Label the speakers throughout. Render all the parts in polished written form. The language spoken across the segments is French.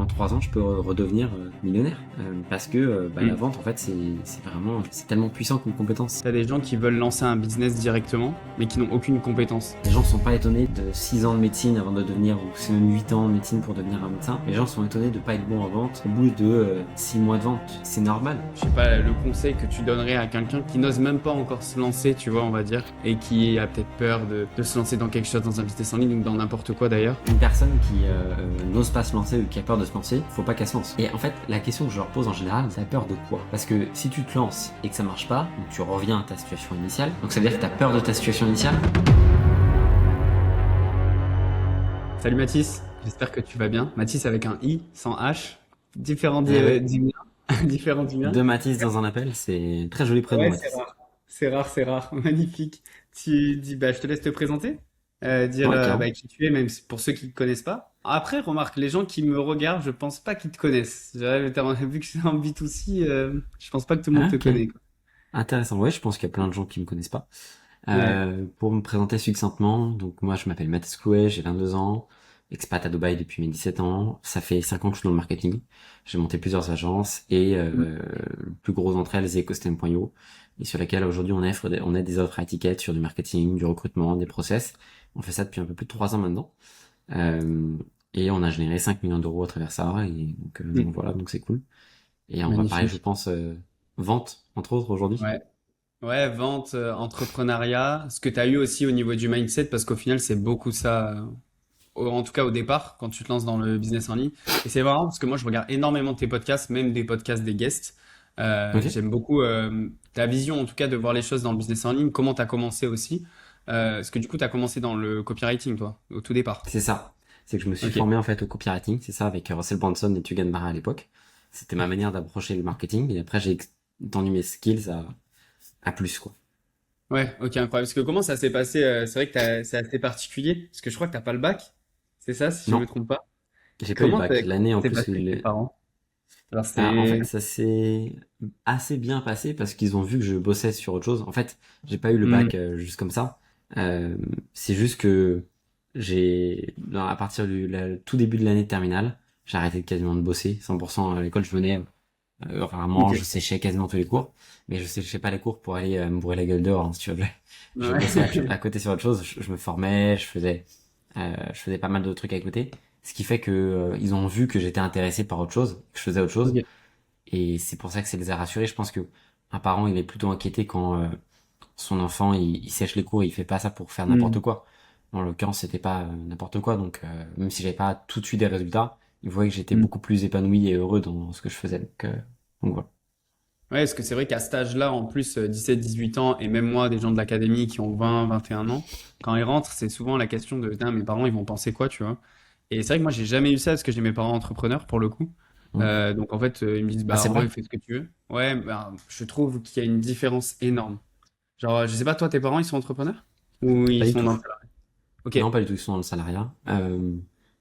Speaker 1: en 3 ans, je peux redevenir millionnaire. Parce que la vente, en fait, c'est tellement puissant comme compétence.
Speaker 2: T'as des gens qui veulent lancer un business directement, mais qui n'ont aucune compétence.
Speaker 1: Les gens sont pas étonnés de 6 ans de médecine avant de devenir, ou c'est même 8 ans de médecine pour devenir un médecin. Les gens sont étonnés de pas être bons en vente au bout de 6 mois de vente. C'est normal.
Speaker 2: Je sais pas, le conseil que tu donnerais à quelqu'un qui n'ose même pas encore se lancer, tu vois, on va dire, et qui a peut-être peur de se lancer dans quelque chose, dans un business en ligne ou dans n'importe quoi d'ailleurs.
Speaker 1: Une personne qui n'ose pas se lancer ou qui a peur de se lancer, faut pas qu'elle se lance. Et en fait, la question que je leur pose en général, c'est la peur de quoi? Parce que si tu te lances et que ça marche pas, donc tu reviens à ta situation initiale, donc ça veut dire que tu as peur de ta situation initiale.
Speaker 2: Salut Mathis, j'espère que tu vas bien. Mathis avec un I, sans H, différent
Speaker 1: Ouais.
Speaker 2: du mien. Différent du mien.
Speaker 1: Deux Mathis dans un appel, c'est un très joli prénom,
Speaker 2: Ouais, c'est
Speaker 1: Mathis.
Speaker 2: rare. C'est rare, c'est rare. Magnifique. Tu dis, bah, je te laisse te présenter, dire
Speaker 1: Ouais, carrément.
Speaker 2: qui tu es, même pour ceux qui ne te connaissent pas. Après, remarque, les gens qui me regardent, je pense pas qu'ils te connaissent. Vu que c'est en B2C, je pense pas que tout le monde
Speaker 1: Ah,
Speaker 2: te
Speaker 1: ok.
Speaker 2: connaît, quoi.
Speaker 1: Intéressant. Ouais, je pense qu'il y a plein de gens qui me connaissent pas.
Speaker 2: Ouais.
Speaker 1: Pour me présenter succinctement, donc moi je m'appelle Mathis Clouet, j'ai 22 ans, expat à Dubaï depuis mes 17 ans. Ça fait 5 ans que je suis dans le marketing. J'ai monté plusieurs agences et
Speaker 2: Mm.
Speaker 1: le plus gros d'entre elles, c'est Ecosystem.io, et sur laquelle aujourd'hui on a des offres à étiquettes sur du marketing, du recrutement, des process. On fait ça depuis un peu plus de 3 ans maintenant. Euh, et on a généré 5 millions d'euros à travers ça, et donc
Speaker 2: Mm.
Speaker 1: voilà, donc c'est cool. Et on va parler, je
Speaker 2: Magnifique.
Speaker 1: pense, vente, entre autres, aujourd'hui.
Speaker 2: Ouais. Ouais, vente, entrepreneuriat, ce que tu as eu aussi au niveau du mindset, parce qu'au final, c'est beaucoup ça, en tout cas au départ, quand tu te lances dans le business en ligne. Et c'est marrant parce que moi, je regarde énormément tes podcasts, même des podcasts des guests.
Speaker 1: Ok.
Speaker 2: J'aime beaucoup ta vision, en tout cas, de voir les choses dans le business en ligne, comment tu as commencé aussi. Parce que du coup, tu as commencé dans le copywriting, toi, au tout départ.
Speaker 1: C'est ça. C'est que je me suis
Speaker 2: Ok.
Speaker 1: formé en fait au copywriting, c'est ça, avec Russell Brunson et Tugan Barra à l'époque. C'était ma manière d'approcher le marketing et après j'ai étendu mes skills à plus quoi.
Speaker 2: Ouais, ok, incroyable. Parce que comment ça s'est passé? C'est vrai que c'est assez particulier, parce que je crois que t'as pas le bac. C'est ça, si je me
Speaker 1: Non,
Speaker 2: trompe pas.
Speaker 1: j'ai pas eu le
Speaker 2: Comment
Speaker 1: bac. L'année en
Speaker 2: c'est
Speaker 1: plus,
Speaker 2: passé avec tes parents? Alors
Speaker 1: en
Speaker 2: c'est...
Speaker 1: fait ça s'est assez bien passé parce qu'ils ont vu que je bossais sur autre chose. En fait, j'ai pas eu le
Speaker 2: Hmm,
Speaker 1: bac juste comme ça. Euh, c'est juste que à partir tout début de l'année de terminale, j'ai arrêté quasiment de bosser. 100% à l'école, je venais rarement, je
Speaker 2: ok.
Speaker 1: séchais quasiment tous les cours, mais je séchais pas les cours pour aller me bourrer la gueule dehors, hein, si tu veux. Je bossais
Speaker 2: Ouais.
Speaker 1: à côté sur autre chose, je me formais, je faisais pas mal de trucs à côté, ce qui fait que ils ont vu que j'étais intéressé par autre chose, que je faisais autre chose,
Speaker 2: Ok.
Speaker 1: et c'est pour ça que ça les a rassurés. Je pense que un parent il est plutôt inquiété quand son enfant il sèche les cours, il fait pas ça pour faire n'importe
Speaker 2: Hmm,
Speaker 1: quoi. En l'occurrence, c'était pas n'importe quoi, donc même si j'avais pas tout de suite des résultats, ils voyaient que j'étais
Speaker 2: hmm.
Speaker 1: beaucoup plus épanoui et heureux dans ce que je faisais. Donc voilà.
Speaker 2: Ouais, parce que c'est vrai qu'à cet âge-là, en plus, 17, 18 ans, et même moi, des gens de l'académie qui ont 20, 21 ans, quand ils rentrent, c'est souvent la question de, putain, mes parents, ils vont penser quoi, tu vois? Et c'est vrai que moi, j'ai jamais eu ça parce que j'ai mes parents entrepreneurs, pour le coup.
Speaker 1: Mm.
Speaker 2: Donc, en fait, ils me disent,
Speaker 1: Ah,
Speaker 2: bah,
Speaker 1: c'est
Speaker 2: en vrai,
Speaker 1: vrai?
Speaker 2: fais ce que tu veux. Ouais, bah, je trouve qu'il y a une différence énorme. Genre, je sais pas, toi, tes parents, ils sont entrepreneurs? Ou
Speaker 1: Pas
Speaker 2: ils
Speaker 1: du
Speaker 2: sont
Speaker 1: tout.
Speaker 2: dans le salarié? Ok.
Speaker 1: Non, pas du tout, ils sont dans le salariat.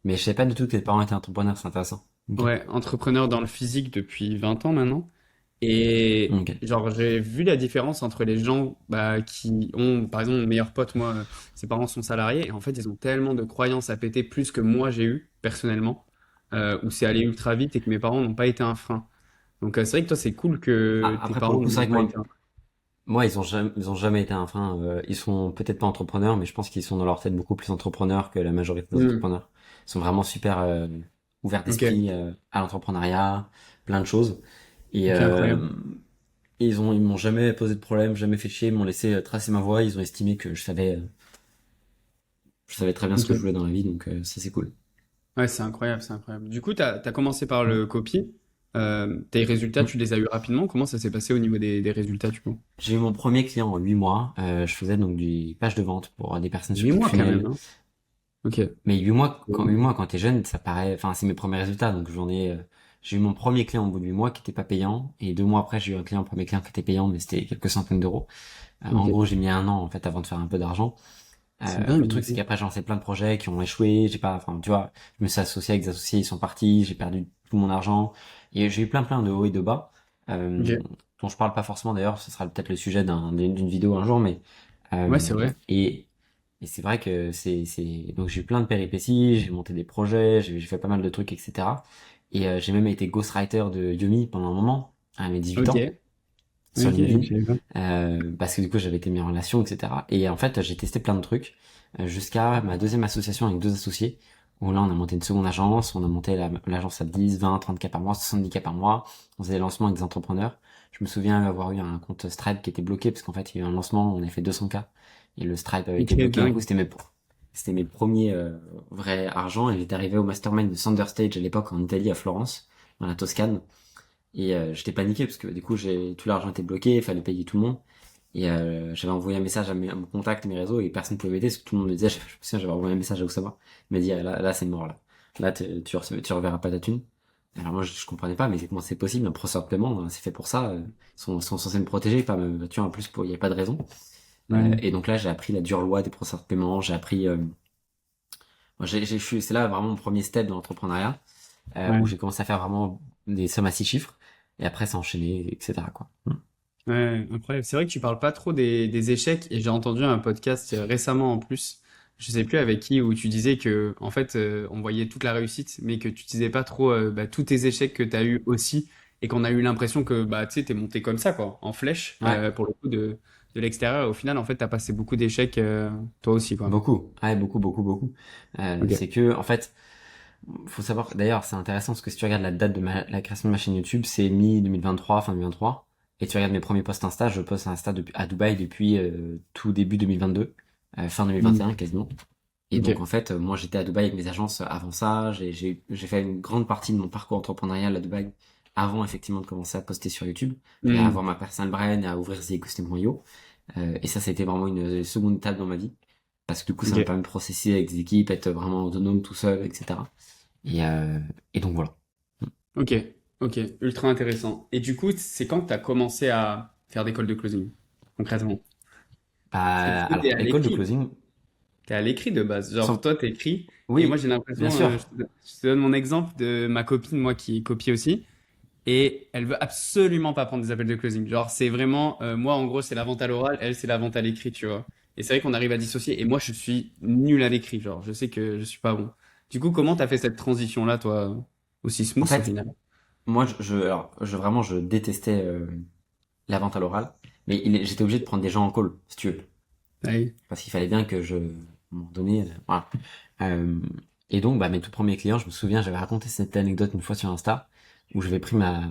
Speaker 1: Mais je savais pas du tout que tes parents étaient entrepreneurs, c'est intéressant. Ok.
Speaker 2: Ouais, entrepreneur dans le physique depuis 20 ans maintenant. Et
Speaker 1: Ok.
Speaker 2: genre, j'ai vu la différence entre les gens bah, qui ont, par exemple, mon meilleur pote, moi, ses parents sont salariés, et en fait, ils ont tellement de croyances à péter, plus que moi j'ai eu, personnellement, où c'est allé ultra vite et que mes parents n'ont pas été un frein. Donc, c'est vrai que toi, c'est cool que tes
Speaker 1: Après, pour le
Speaker 2: parents
Speaker 1: coup, c'est
Speaker 2: n'ont
Speaker 1: vrai que
Speaker 2: pas été un frein.
Speaker 1: moi, ils ont jamais été un frein. Ils sont peut-être pas entrepreneurs, mais je pense qu'ils sont dans leur tête beaucoup plus entrepreneurs que la majorité des
Speaker 2: Hmm,
Speaker 1: entrepreneurs. Ils sont vraiment super ouverts
Speaker 2: ok,
Speaker 1: d'esprit à l'entrepreneuriat, plein de choses. Et,
Speaker 2: ok,
Speaker 1: euh,
Speaker 2: incroyable.
Speaker 1: et ils m'ont jamais posé de problème, jamais fait chier, ils m'ont laissé tracer ma voie. Ils ont estimé que je savais très bien ce que je
Speaker 2: Ok.
Speaker 1: voulais dans la vie, donc ça c'est cool.
Speaker 2: Ouais, c'est incroyable, c'est incroyable. Du coup, t'as commencé par le copy. Tes résultats,
Speaker 1: Mm.
Speaker 2: tu les as eu rapidement. Comment ça s'est passé au niveau des résultats, du coup?
Speaker 1: J'ai eu mon premier client en 8 mois. Je faisais donc du page de vente pour des personnes sur
Speaker 2: 8 mois quand même,
Speaker 1: ClickFunnels.
Speaker 2: hein. Ok.
Speaker 1: Mais 8 mois quand t'es jeune, ça paraît, enfin, c'est mes premiers résultats. Donc j'ai eu mon premier client au bout de 8 mois qui était pas payant. Et 2 mois après, j'ai eu un premier client qui était payant, mais c'était quelques centaines d'euros. En
Speaker 2: Ok.
Speaker 1: gros, j'ai mis un an, en fait, avant de faire un peu d'argent.
Speaker 2: C'est
Speaker 1: Le
Speaker 2: dingue, du
Speaker 1: truc, c'est
Speaker 2: coup.
Speaker 1: qu'après, j'ai lancé plein de projets qui ont échoué. J'ai pas, enfin, tu vois, je me suis associé avec des associés, ils sont partis, j'ai perdu tout mon argent. Et j'ai eu plein de hauts et de bas, euh,
Speaker 2: Ok.
Speaker 1: dont je parle pas forcément d'ailleurs, ce sera peut-être le sujet d'une vidéo un jour, mais,
Speaker 2: Ouais, c'est vrai.
Speaker 1: et c'est vrai que donc j'ai eu plein de péripéties, j'ai monté des projets, j'ai fait pas mal de trucs, etc. Et j'ai même été ghostwriter de Yomi pendant un moment, à mes 18
Speaker 2: Ok,
Speaker 1: ans, sur
Speaker 2: ok,
Speaker 1: LinkedIn,
Speaker 2: je savais pas.
Speaker 1: parce que du coup j'avais été mis en relation, etc. Et en fait j'ai testé plein de trucs, jusqu'à ma deuxième association avec deux associés, où là on a monté une seconde agence, on a monté l'agence à 10, 20, 30 k par mois, 70 k par mois, on faisait des lancements avec des entrepreneurs. Je me souviens avoir eu un compte Stripe qui était bloqué, parce qu'en fait il y a eu un lancement, on avait fait 200 k, et le Stripe avait été
Speaker 2: Ok,
Speaker 1: bloqué, du coup
Speaker 2: dingue.
Speaker 1: c'était mes premiers vrais argent, et j'étais arrivé au mastermind de Thunder Stage à l'époque en Italie, à Florence, dans la Toscane. Et j'étais paniqué parce que du coup j'ai tout l'argent était bloqué, il fallait payer tout le monde. Et j'avais envoyé un message à mon contact, mes réseaux, et personne ne pouvait m'aider parce que tout le monde me disait, je me souviens, j'avais envoyé un message à Oussama, il m'a dit, là c'est mort là. Là tu reverras pas ta thune. Alors moi je comprenais pas, mais comment c'est possible, un procès de paiement, c'est fait pour ça, ils sont censés me protéger, pas me tuer en plus, il y a pas de raison.
Speaker 2: Ouais,
Speaker 1: Et donc là j'ai appris la dure loi des procès de paiement, j'ai appris, moi, c'est là vraiment mon premier step dans l'entrepreneuriat, où
Speaker 2: ouais.
Speaker 1: j'ai commencé à faire vraiment des sommes à 6 chiffres, et après ça a enchaîné, etc. quoi.
Speaker 2: Ouais, incroyable. C'est vrai que tu parles pas trop des échecs et j'ai entendu un podcast récemment en plus, je sais plus avec qui, où tu disais que en fait on voyait toute la réussite, mais que tu disais pas trop bah, tous tes échecs que tu as eu aussi et qu'on a eu l'impression que bah tu sais t'es monté comme ça quoi, en flèche
Speaker 1: Ouais,
Speaker 2: pour le coup de l'extérieur. Et au final en fait t'as passé beaucoup d'échecs toi aussi quoi.
Speaker 1: beaucoup. Ouais, beaucoup, beaucoup, beaucoup.
Speaker 2: Ok.
Speaker 1: C'est que, en fait, faut savoir, d'ailleurs, c'est intéressant parce que si tu regardes la date de la création de ma chaîne YouTube, c'est mi-2023, fin 2023. Et tu regardes mes premiers posts Insta, je poste Insta à Dubaï depuis tout début 2022, fin
Speaker 2: Hmm.
Speaker 1: 2021 quasiment. Et
Speaker 2: Ok.
Speaker 1: donc, en fait, moi, j'étais à Dubaï avec mes agences avant ça. J'ai fait une grande partie de mon parcours entrepreneurial à Dubaï avant, effectivement, de commencer à poster sur YouTube et à
Speaker 2: Hmm.
Speaker 1: avoir ma personal brand et à ouvrir TheEcosystem.io. Et ça a été vraiment une seconde étape dans ma vie. Parce que du coup, ça m'a
Speaker 2: Ok.
Speaker 1: permis de processer avec des équipes, être vraiment autonome tout seul, etc. Et, euh, et donc voilà.
Speaker 2: Ok. Ok. Ultra intéressant. Et du coup c'est quand que tu as commencé à faire des calls de closing concrètement? Parce que du coup,
Speaker 1: Alors, école de closing,
Speaker 2: t'es à l'écrit de base. Genre,
Speaker 1: sans...
Speaker 2: toi, t'écris. Et moi,
Speaker 1: oui,
Speaker 2: j'ai
Speaker 1: bien
Speaker 2: l'impression,
Speaker 1: sûr.
Speaker 2: je te donne mon exemple de ma copine, moi, qui copie aussi. Et elle veut absolument pas prendre des appels de closing. Genre, c'est vraiment, moi, en gros, c'est la vente à l'oral, elle, c'est la vente à l'écrit, tu vois. Et c'est vrai qu'on arrive à dissocier. Et moi, je suis nul à l'écrit. Genre, je sais que je suis pas bon. Du coup, comment t'as fait cette transition-là, toi, aussi
Speaker 1: En
Speaker 2: smooth au
Speaker 1: fait,
Speaker 2: final?
Speaker 1: moi, vraiment, je détestais la vente à l'oral, mais j'étais obligé de prendre des gens en call, si tu veux,
Speaker 2: Ouais.
Speaker 1: parce qu'il fallait bien que à un moment donné, voilà. Euh, et donc, bah, mes tout premiers clients, je me souviens, j'avais raconté cette anecdote une fois sur Insta, où j'avais pris ma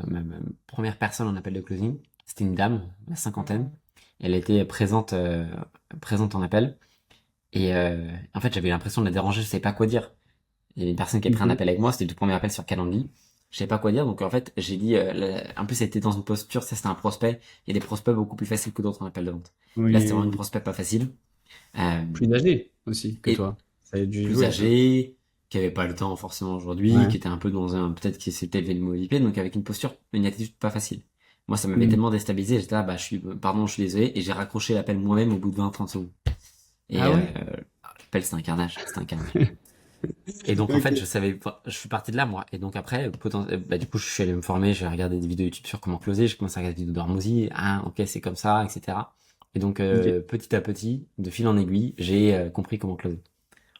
Speaker 1: première personne en appel de closing. C'était une dame, la cinquantaine. Elle était présente en appel. Et en fait, j'avais l'impression de la déranger, je savais pas quoi dire. Il y avait une personne qui a pris un
Speaker 2: Mhm.
Speaker 1: appel avec moi, c'était le tout premier appel sur Calendly. Je savais pas quoi dire, donc en fait, j'ai dit, en plus, c'était dans une posture, ça c'était un prospect. Il y a des prospects beaucoup plus faciles que d'autres en appel de vente.
Speaker 2: Oui,
Speaker 1: Et là,
Speaker 2: oui,
Speaker 1: c'était vraiment une
Speaker 2: oui.
Speaker 1: prospect pas facile. Euh,
Speaker 2: Plus âgé aussi que
Speaker 1: et
Speaker 2: toi. Ça a dû
Speaker 1: plus
Speaker 2: jouer, ça.
Speaker 1: âgé, qui avait pas le temps forcément aujourd'hui,
Speaker 2: Ouais.
Speaker 1: qui était un peu peut-être qui s'était élevé de mauvais pied, donc avec une posture, une attitude pas facile. Moi, ça m'avait
Speaker 2: Mm.
Speaker 1: tellement déstabilisé, j'étais là, pardon, je suis désolé, et j'ai raccroché l'appel moi-même au bout de 20-30 secondes. Et
Speaker 2: Ah ouais?
Speaker 1: l'appel, c'était un carnage. Et donc en fait,
Speaker 2: Ok.
Speaker 1: je suis parti de là moi. Et donc après, du coup, je suis allé me former, j'ai regardé des vidéos YouTube sur comment closer, j'ai commencé à regarder des vidéos d'Hormozy, ah ok c'est comme ça, etc. Et donc
Speaker 2: Ok.
Speaker 1: petit à petit, de fil en aiguille, j'ai compris comment closer.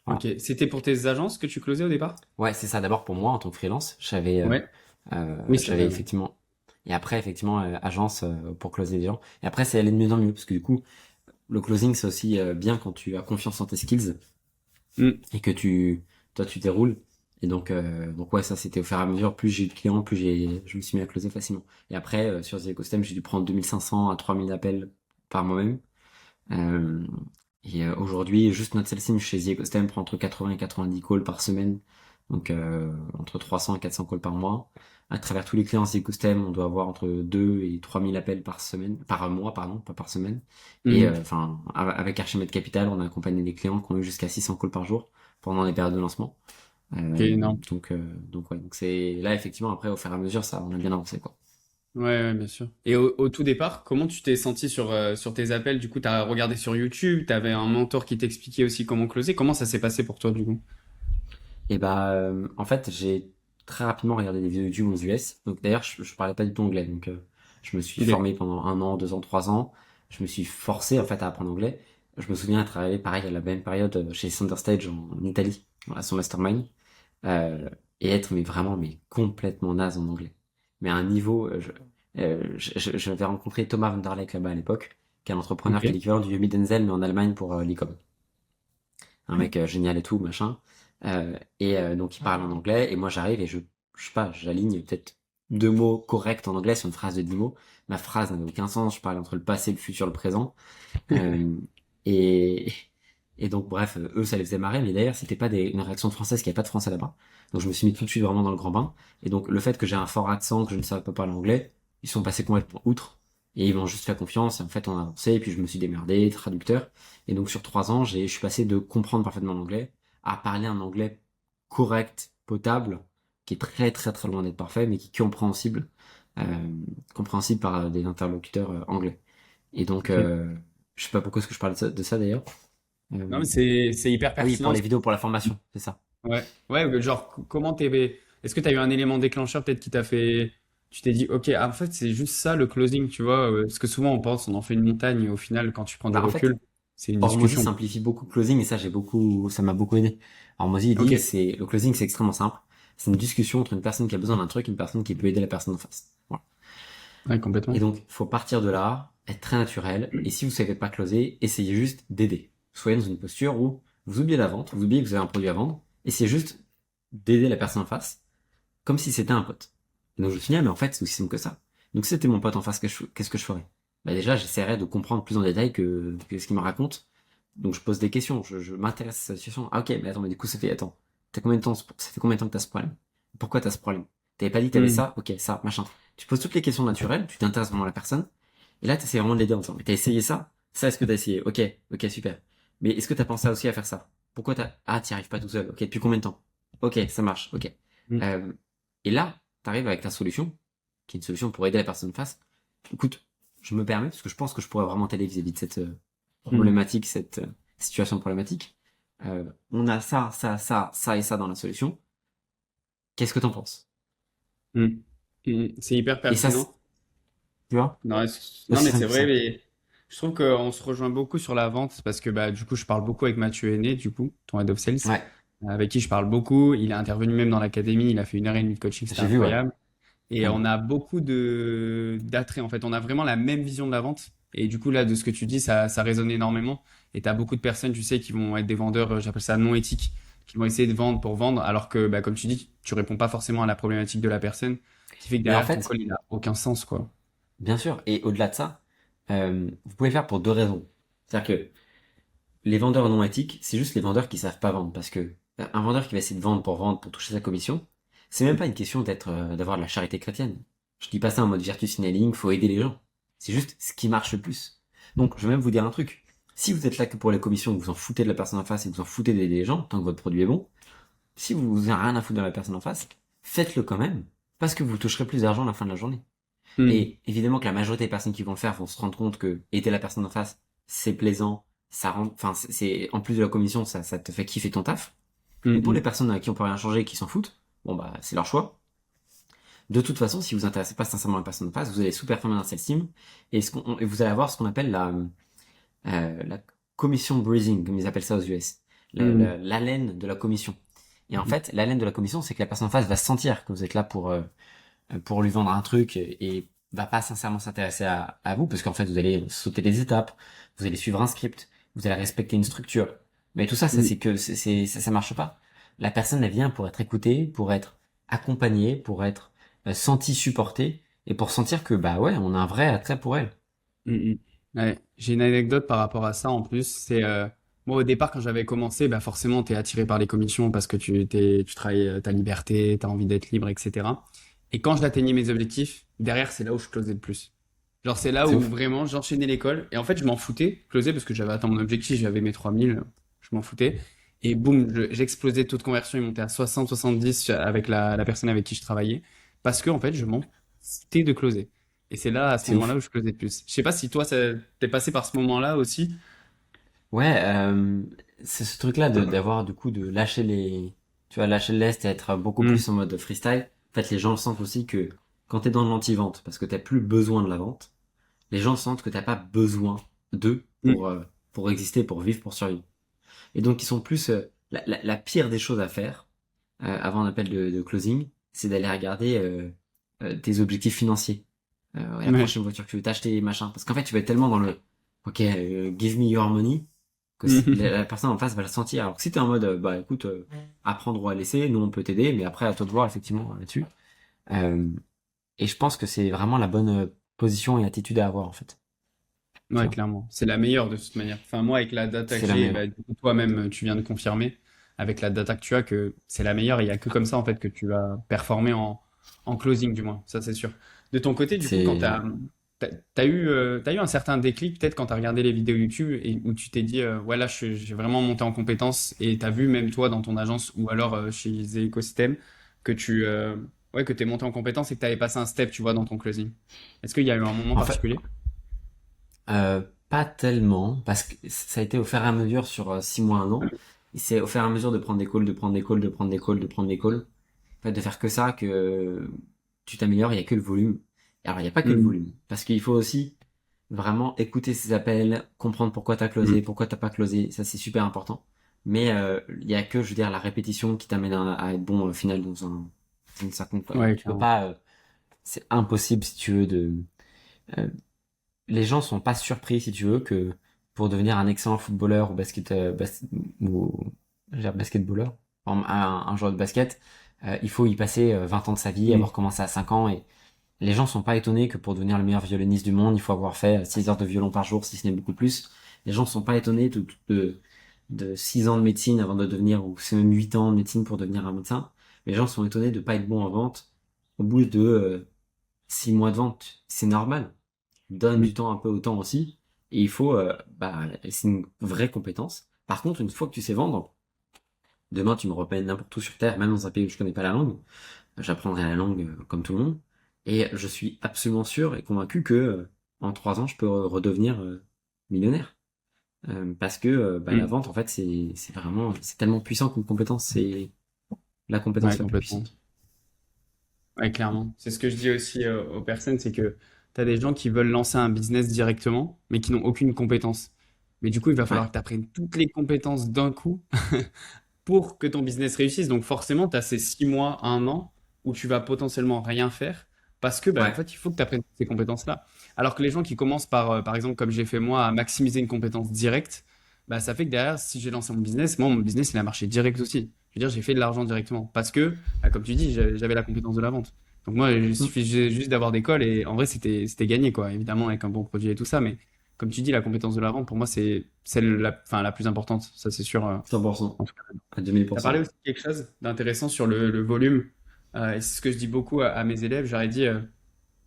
Speaker 1: Voilà.
Speaker 2: Ok. C'était pour tes agences que tu closais au départ?
Speaker 1: Ouais, c'est ça. D'abord pour moi en tant que freelance,
Speaker 2: Ouais. Oui, c'est
Speaker 1: j'avais
Speaker 2: vrai, ouais.
Speaker 1: effectivement. Et après effectivement agence pour closer des gens. Et après c'est allé de mieux en mieux parce que du coup, le closing c'est aussi bien quand tu as confiance en tes skills
Speaker 2: Mm.
Speaker 1: et que toi tu déroules. Et donc ouais, ça c'était au fur et à mesure, plus j'ai eu de clients, je me suis mis à closer facilement. Et après, sur The Ecosystem, j'ai dû prendre 2500 à 3000 appels par moi-même. Euh, Aujourd'hui, juste notre sales team chez The Ecosystem prend entre 80 et 90 calls par semaine. Donc entre 300 et 400 calls par mois. À travers tous les clients The Ecosystem, on doit avoir entre 2 et 3000 appels par semaine, par mois, pardon, pas par semaine. Et
Speaker 2: Mhm.
Speaker 1: enfin, avec Archimède Capital, on a accompagné des clients qui ont eu jusqu'à 600 calls par jour pendant les périodes de lancement.
Speaker 2: Ok,
Speaker 1: Euh,
Speaker 2: énorme.
Speaker 1: donc ouais, donc c'est là effectivement après au fur et à mesure ça, on a bien avancé quoi.
Speaker 2: Ouais, ouais, bien sûr. Et au tout départ, comment tu t'es senti sur tes appels? Du coup, t'as regardé sur YouTube, t'avais un mentor qui t'expliquait aussi comment closer. Comment ça s'est passé pour toi, du coup?
Speaker 1: Et bah en fait j'ai très rapidement regardé des vidéos YouTube aux US. Donc d'ailleurs je parlais pas du tout anglais, donc je me suis
Speaker 2: Ok.
Speaker 1: formé pendant 1 an, 2 ans, 3 ans. Je me suis forcé en fait à apprendre anglais. Je me souviens travailler pareil à la même période chez Center Stage en Italie, à son mastermind. et être mais vraiment mais complètement naze en anglais. Mais à un niveau, j'avais rencontré Thomas van der Leck là-bas à l'époque, qui est un entrepreneur
Speaker 2: Ok.
Speaker 1: qui est l'équivalent du Yomi Denzel mais en Allemagne pour l'e-com. Un mec génial et tout, machin. Donc il parle en anglais et moi j'arrive et je sais pas, j'aligne peut-être 2 mots corrects en anglais sur une phrase de 10 mots. Ma phrase n'avait aucun sens, je parlais entre le passé, le futur, le présent. Euh, et, et donc bref, eux ça les faisait marrer, mais d'ailleurs c'était pas une réaction de française, qu'il n'y avait pas de français là-bas. Donc je me suis mis tout de suite vraiment dans le grand bain. Et donc le fait que j'ai un fort accent, que je ne savais pas parler anglais, ils sont passés complètement outre. Et ils m'ont juste fait confiance, et en fait on a avancé, et puis je me suis démerdé, traducteur. Et donc sur 3 ans, je suis passé de comprendre parfaitement l'anglais à parler un anglais correct, potable, qui est très très très loin d'être parfait, mais qui est compréhensible, euh, compréhensible par des interlocuteurs anglais. Et donc,
Speaker 2: Ok.
Speaker 1: je sais pas pourquoi est-ce que je parle de ça d'ailleurs.
Speaker 2: Non, mais
Speaker 1: Euh,
Speaker 2: c'est hyper
Speaker 1: ah oui, pour
Speaker 2: pertinent.
Speaker 1: les vidéos, pour la formation, c'est ça.
Speaker 2: Ouais, ouais, genre, comment t'es. Est-ce que t'as eu un élément déclencheur peut-être qui t'a fait. Tu t'es dit, ok, en fait, c'est juste ça le closing, tu vois, parce que souvent on pense, on en fait une montagne, et au final, quand tu prends du
Speaker 1: Bah en fait,
Speaker 2: recul, c'est une
Speaker 1: Hormozy
Speaker 2: discussion.
Speaker 1: simplifie beaucoup le closing et ça m'a beaucoup aidé. Hormozy il
Speaker 2: Ok,
Speaker 1: dit, le closing c'est extrêmement simple. C'est une discussion entre une personne qui a besoin d'un truc et une personne qui peut aider la personne en face. Voilà.
Speaker 2: ouais,
Speaker 1: Et
Speaker 2: complètement.
Speaker 1: donc, faut partir de là, être très naturel, et si vous savez pas closer, essayez juste d'aider. Soyez dans une posture où vous oubliez la vente, vous oubliez que vous avez un produit à vendre, essayez juste d'aider la personne en face, comme si c'était un pote. Et donc je me suis dit, ah, mais en fait, c'est aussi simple que ça. Donc si c'était mon pote en face, qu'est-ce que je ferais? Bah déjà, j'essaierais de comprendre plus en détail que ce qu'il me raconte. Donc je pose des questions, je m'intéresse à cette situation. Ah ok, mais attends, mais du coup attends, ça fait combien de temps que t'as ce problème? Pourquoi t'as ce problème? T'avais pas dit que t'avais
Speaker 2: Hmm,
Speaker 1: ça? Ok, ça, machin. Tu poses toutes les questions naturelles, tu t'intéresses vraiment à la personne, et là t'essaies vraiment de l'aider en disant, mais t'as essayé ça? Ça, est-ce que t'as essayé? Ok, ok, super. Mais est-ce que t'as pensé aussi à faire ça? Pourquoi t'y arrives pas tout seul? Ok, depuis combien de temps? Ok, ça marche, ok.
Speaker 2: hmm,
Speaker 1: Euh, et là, t'arrives avec ta solution, qui est une solution pour aider la personne face. Écoute, je me permets, parce que je pense que je pourrais vraiment t'aider vis-à-vis de cette
Speaker 2: hmm,
Speaker 1: problématique, cette situation problématique. On a ça, ça, ça, ça et ça dans la solution. Qu'est-ce que t'en penses?
Speaker 2: hmm, C'est hyper
Speaker 1: Et ça,
Speaker 2: pertinent.
Speaker 1: tu vois,
Speaker 2: Non, non,
Speaker 1: aussi
Speaker 2: mais c'est
Speaker 1: simple que
Speaker 2: vrai,
Speaker 1: ça.
Speaker 2: mais je trouve qu'on se rejoint beaucoup sur la vente parce que bah, du coup, je parle beaucoup avec Mathieu Aîné, du coup, ton head of sales,
Speaker 1: Ouais,
Speaker 2: avec qui je parle beaucoup. Il est intervenu même dans l'académie, il a fait 1 heure et demie de coaching, c'était
Speaker 1: j'ai vu, ouais,
Speaker 2: incroyable. Et on
Speaker 1: clairement.
Speaker 2: a beaucoup d'attrait, en fait. On a vraiment la même vision de la vente. Et du coup, là, de ce que tu dis, ça résonne énormément. Et tu as beaucoup de personnes, tu sais, qui vont être des vendeurs, j'appelle ça non éthiques, qui vont essayer de vendre pour vendre, alors que, bah, comme tu dis, tu réponds pas forcément à la problématique de la personne, ce qui fait que
Speaker 1: Mais en
Speaker 2: derrière, ton
Speaker 1: fait,
Speaker 2: call, il a aucun sens, quoi.
Speaker 1: bien sûr, et au-delà de ça, vous pouvez le faire pour 2 raisons. C'est-à-dire que les vendeurs non éthiques, c'est juste les vendeurs qui savent pas vendre. Parce que un vendeur qui va essayer de vendre, pour toucher sa commission, c'est même pas une question d'avoir de la charité chrétienne. Je dis pas ça en mode virtue signaling, faut aider les gens. C'est juste ce qui marche le plus. Donc, je vais même vous dire un truc. Si vous êtes là que pour les commissions, que vous en foutez de la personne en face et que vous en foutez d'aider les gens, tant que votre produit est bon, si vous avez rien à foutre de la personne en face, faites-le quand même. Parce que vous toucherez plus d'argent à la fin de la journée.
Speaker 2: Hmm.
Speaker 1: Et évidemment que la majorité des personnes qui vont le faire vont se rendre compte que aider la personne en face, c'est plaisant, ça rend, enfin, en plus de la commission, ça te fait kiffer ton taf.
Speaker 2: Hmm,
Speaker 1: Mais pour les
Speaker 2: hmm.
Speaker 1: personnes à qui on peut rien changer, qui s'en foutent, bon bah, c'est leur choix. De toute façon, si vous vous intéressez pas sincèrement à la personne en face, vous allez sous-performer dans celle team et vous allez avoir ce qu'on appelle la commission breathing, comme ils appellent ça aux US.
Speaker 2: Hmm.
Speaker 1: L'haleine de la commission. Et en
Speaker 2: Hmm.
Speaker 1: fait, l'haleine de la commission, c'est que la personne en face va sentir que vous êtes là pour lui vendre un truc et va pas sincèrement s'intéresser à vous parce qu'en fait vous allez sauter des étapes, vous allez suivre un script, vous allez respecter une structure. Mais tout ça, ça
Speaker 2: Hmm.
Speaker 1: c'est que ça marche pas. La personne elle vient pour être écoutée, pour être accompagnée, pour être sentie, supportée et pour sentir que bah ouais, on a un vrai attrait pour elle.
Speaker 2: Hmm, hmm. Ouais. J'ai une anecdote par rapport à ça en plus. C'est moi au départ quand j'avais commencé, bah forcément t'es attiré par les commissions parce que tu travailles ta liberté, t'as envie d'être libre, etc. Et quand j'atteignais mes objectifs, derrière c'est là où je closais le plus. Genre c'est là
Speaker 1: C'est
Speaker 2: où
Speaker 1: ouf.
Speaker 2: vraiment j'enchaînais l'école et en fait je m'en foutais, closer parce que j'avais atteint mon objectif, j'avais mes 3000, je m'en foutais. Et boum, j'explosais le taux de conversion, il montait à 60, 70 avec la personne avec qui je travaillais parce que en fait je m'en foutais de closer. Et c'est là, à ce
Speaker 1: C'est
Speaker 2: moment-là,
Speaker 1: ouf.
Speaker 2: où je closais le plus. Je sais pas si toi, t'es passé par ce moment-là aussi.
Speaker 1: Ouais, c'est ce truc-là d'avoir du coup de lâcher tu vois, lâcher le lest et être beaucoup
Speaker 2: Hmm,
Speaker 1: plus en mode freestyle. En fait, les gens sentent aussi que quand t'es dans l'anti-vente, parce que t'as plus besoin de la vente, les gens sentent que t'as pas besoin d'eux
Speaker 2: hmm,
Speaker 1: pour exister, pour vivre, pour survivre. Et donc ils sont plus la pire des choses à faire, avant un appel de closing, c'est d'aller regarder tes objectifs financiers. La
Speaker 2: Ouais.
Speaker 1: prochaine voiture que tu veux t'acheter, machin. Parce qu'en fait, tu vas être tellement dans le OK, give me your money, que la personne en face va le sentir. Alors que si t'es en mode, bah écoute, apprendre ou à laisser, nous on peut t'aider, mais après à toi de voir effectivement là-dessus. Euh, et je pense que c'est vraiment la bonne position et attitude à avoir en fait. Tu
Speaker 2: Ouais,
Speaker 1: vois,
Speaker 2: clairement. C'est la meilleure de toute manière. Enfin, moi, avec la data
Speaker 1: c'est
Speaker 2: que
Speaker 1: la
Speaker 2: j'ai,
Speaker 1: meilleure.
Speaker 2: bah, du coup, toi-même, tu viens de confirmer, avec la data que tu as, que c'est la meilleure. Il n'y a que comme ça, en fait, que tu vas performer en closing, du moins. Ça, c'est sûr. De ton côté, du coup, quand
Speaker 1: C'est ouais.
Speaker 2: t'as eu un certain déclic, peut-être quand tu as regardé les vidéos YouTube et où tu t'es dit, ouais, là, j'ai vraiment monté en compétences et tu as vu, même toi, dans ton agence ou alors chez The Ecosystem, que ouais, que t'es monté en compétences et que tu avais passé un step, tu vois, dans ton closing. Est-ce qu'il y a eu un moment
Speaker 1: En fait,
Speaker 2: particulier?
Speaker 1: pas tellement, parce que ça a été au fur et à mesure sur 6 mois, un an. Et c'est au fur et à mesure de prendre des calls, de prendre des calls, de prendre des calls, de prendre des calls. En fait, de faire que ça, que tu t'améliores, il y a que le volume. Alors, il n'y a pas que le
Speaker 2: Mhm.
Speaker 1: volume. Parce qu'il faut aussi vraiment écouter ces appels, comprendre pourquoi t'as
Speaker 2: Mhm.
Speaker 1: closé, pourquoi t'as pas closé. Ça, c'est super important. Mais il y a que, je veux dire, la répétition qui t'amène à être bon au final dans une certaine fois.
Speaker 2: Ouais,
Speaker 1: Tu peux
Speaker 2: clairement.
Speaker 1: pas, c'est impossible si tu veux euh, les gens sont pas surpris, si tu veux, que pour devenir un excellent footballeur ou ou je veux dire basketballeur, par exemple, un joueur de basket, il faut y passer 20 ans de sa vie,
Speaker 2: Mhm.
Speaker 1: avoir commencé à 5 ans, et les gens sont pas étonnés que pour devenir le meilleur violoniste du monde, il faut avoir fait 6 heures de violon par jour, si ce n'est beaucoup plus. Les gens sont pas étonnés de 6 ans de médecine avant de devenir, ou c'est même 8 ans de médecine pour devenir un médecin. Les gens sont étonnés de pas être bon en vente au bout de 6 mois de vente. C'est normal. Donne
Speaker 2: Mhm.
Speaker 1: du temps un peu au temps aussi. Et il faut, c'est une vraie compétence. Par contre, une fois que tu sais vendre, demain tu me repères n'importe où sur Terre, même dans un pays où je connais pas la langue, j'apprendrai la langue comme tout le monde. Et je suis absolument sûr et convaincu que en 3 ans, je peux redevenir millionnaire. Parce que la
Speaker 2: Mhm.
Speaker 1: vente, en fait, c'est vraiment, c'est tellement puissant comme compétence. C'est la compétence
Speaker 2: Ouais,
Speaker 1: la plus
Speaker 2: complètement.
Speaker 1: puissante.
Speaker 2: Ouais, clairement. C'est ce que je dis aussi aux personnes, c'est que tu as des gens qui veulent lancer un business directement, mais qui n'ont aucune compétence. Mais du coup, il va
Speaker 1: Ouais.
Speaker 2: falloir que tu apprennes toutes les compétences d'un coup pour que ton business réussisse. Donc forcément, tu as ces 6 mois, un an, où tu vas potentiellement rien faire, parce que bah, en
Speaker 1: Ouais.
Speaker 2: fait, il faut que tu apprennes ces compétences-là. Alors que les gens qui commencent par exemple, comme j'ai fait moi, à maximiser une compétence directe, bah, ça fait que derrière, si j'ai lancé mon business, moi, mon business, il a marché direct aussi. Je veux dire, j'ai fait de l'argent directement. Parce que, bah, comme tu dis, j'avais la compétence de la vente. Donc moi, il
Speaker 1: Mm.
Speaker 2: suffisait juste d'avoir des calls et en vrai, c'était gagné, quoi. Évidemment, avec un bon produit et tout ça, mais comme tu dis, la compétence de la vente, pour moi, c'est celle enfin, la plus importante. Ça, c'est sûr.
Speaker 1: 100%.
Speaker 2: En tout cas.
Speaker 1: À
Speaker 2: Tu as parlé
Speaker 1: 2000%.
Speaker 2: aussi de quelque chose d'intéressant sur le volume. Et c'est ce que je dis beaucoup à mes élèves. J'aurais dit,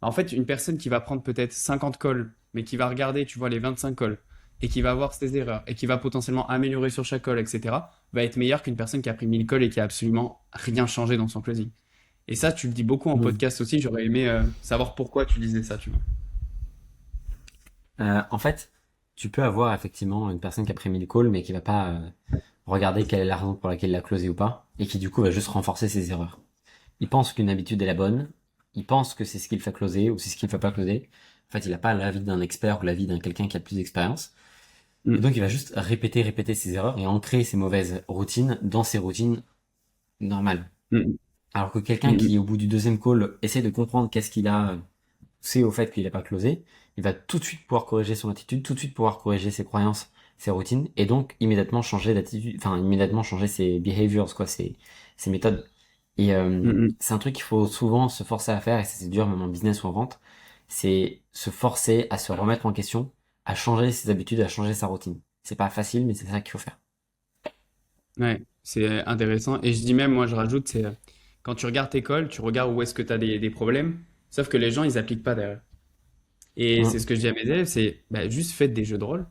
Speaker 2: en fait, une personne qui va prendre peut-être 50 calls, mais qui va regarder, tu vois, les 25 calls, et qui va voir ses erreurs, et qui va potentiellement améliorer sur chaque call, etc., va être meilleure qu'une personne qui a pris 1000 calls et qui a absolument rien changé dans son closing. Et ça, tu le dis beaucoup en
Speaker 1: Mm.
Speaker 2: podcast aussi. J'aurais aimé savoir pourquoi tu disais ça, tu vois.
Speaker 1: En fait, tu peux avoir effectivement une personne qui a pris 1000 calls, mais qui va pas regarder quelle est la raison pour laquelle il a closé ou pas, et qui du coup va juste renforcer ses erreurs. Il pense qu'une habitude est la bonne, il pense que c'est ce qu'il fait closer, ou c'est ce qu'il ne fait pas closer. En fait, il n'a pas l'avis d'un expert ou l'avis d'un quelqu'un qui a plus d'expérience. Et
Speaker 2: Mm,
Speaker 1: donc, il va juste répéter ses erreurs et ancrer ses mauvaises routines dans ses routines normales.
Speaker 2: mm,
Speaker 1: Alors que quelqu'un
Speaker 2: mm,
Speaker 1: qui, au bout du deuxième call, essaie de comprendre qu'est-ce qu'il a, c'est au fait qu'il n'a pas closé, il va tout de suite pouvoir corriger son attitude, tout de suite pouvoir corriger ses croyances, ses routines, et donc immédiatement changer d'attitude, enfin immédiatement changer ses behaviors, quoi, ses méthodes. Et
Speaker 2: mm, mm.
Speaker 1: c'est un truc qu'il faut souvent se forcer à faire, et c'est dur même en business ou en vente, c'est se forcer à se remettre en question, à changer ses habitudes, à changer sa routine. C'est pas facile, mais c'est ça qu'il faut faire.
Speaker 2: Ouais, c'est intéressant. Et je dis même, moi, je rajoute, c'est quand tu regardes tes calls, tu regardes où est-ce que tu as des problèmes, sauf que les gens, ils appliquent pas derrière. Et c'est
Speaker 1: Mm.
Speaker 2: ce que je dis à mes élèves, c'est bah, juste faites des jeux de rôle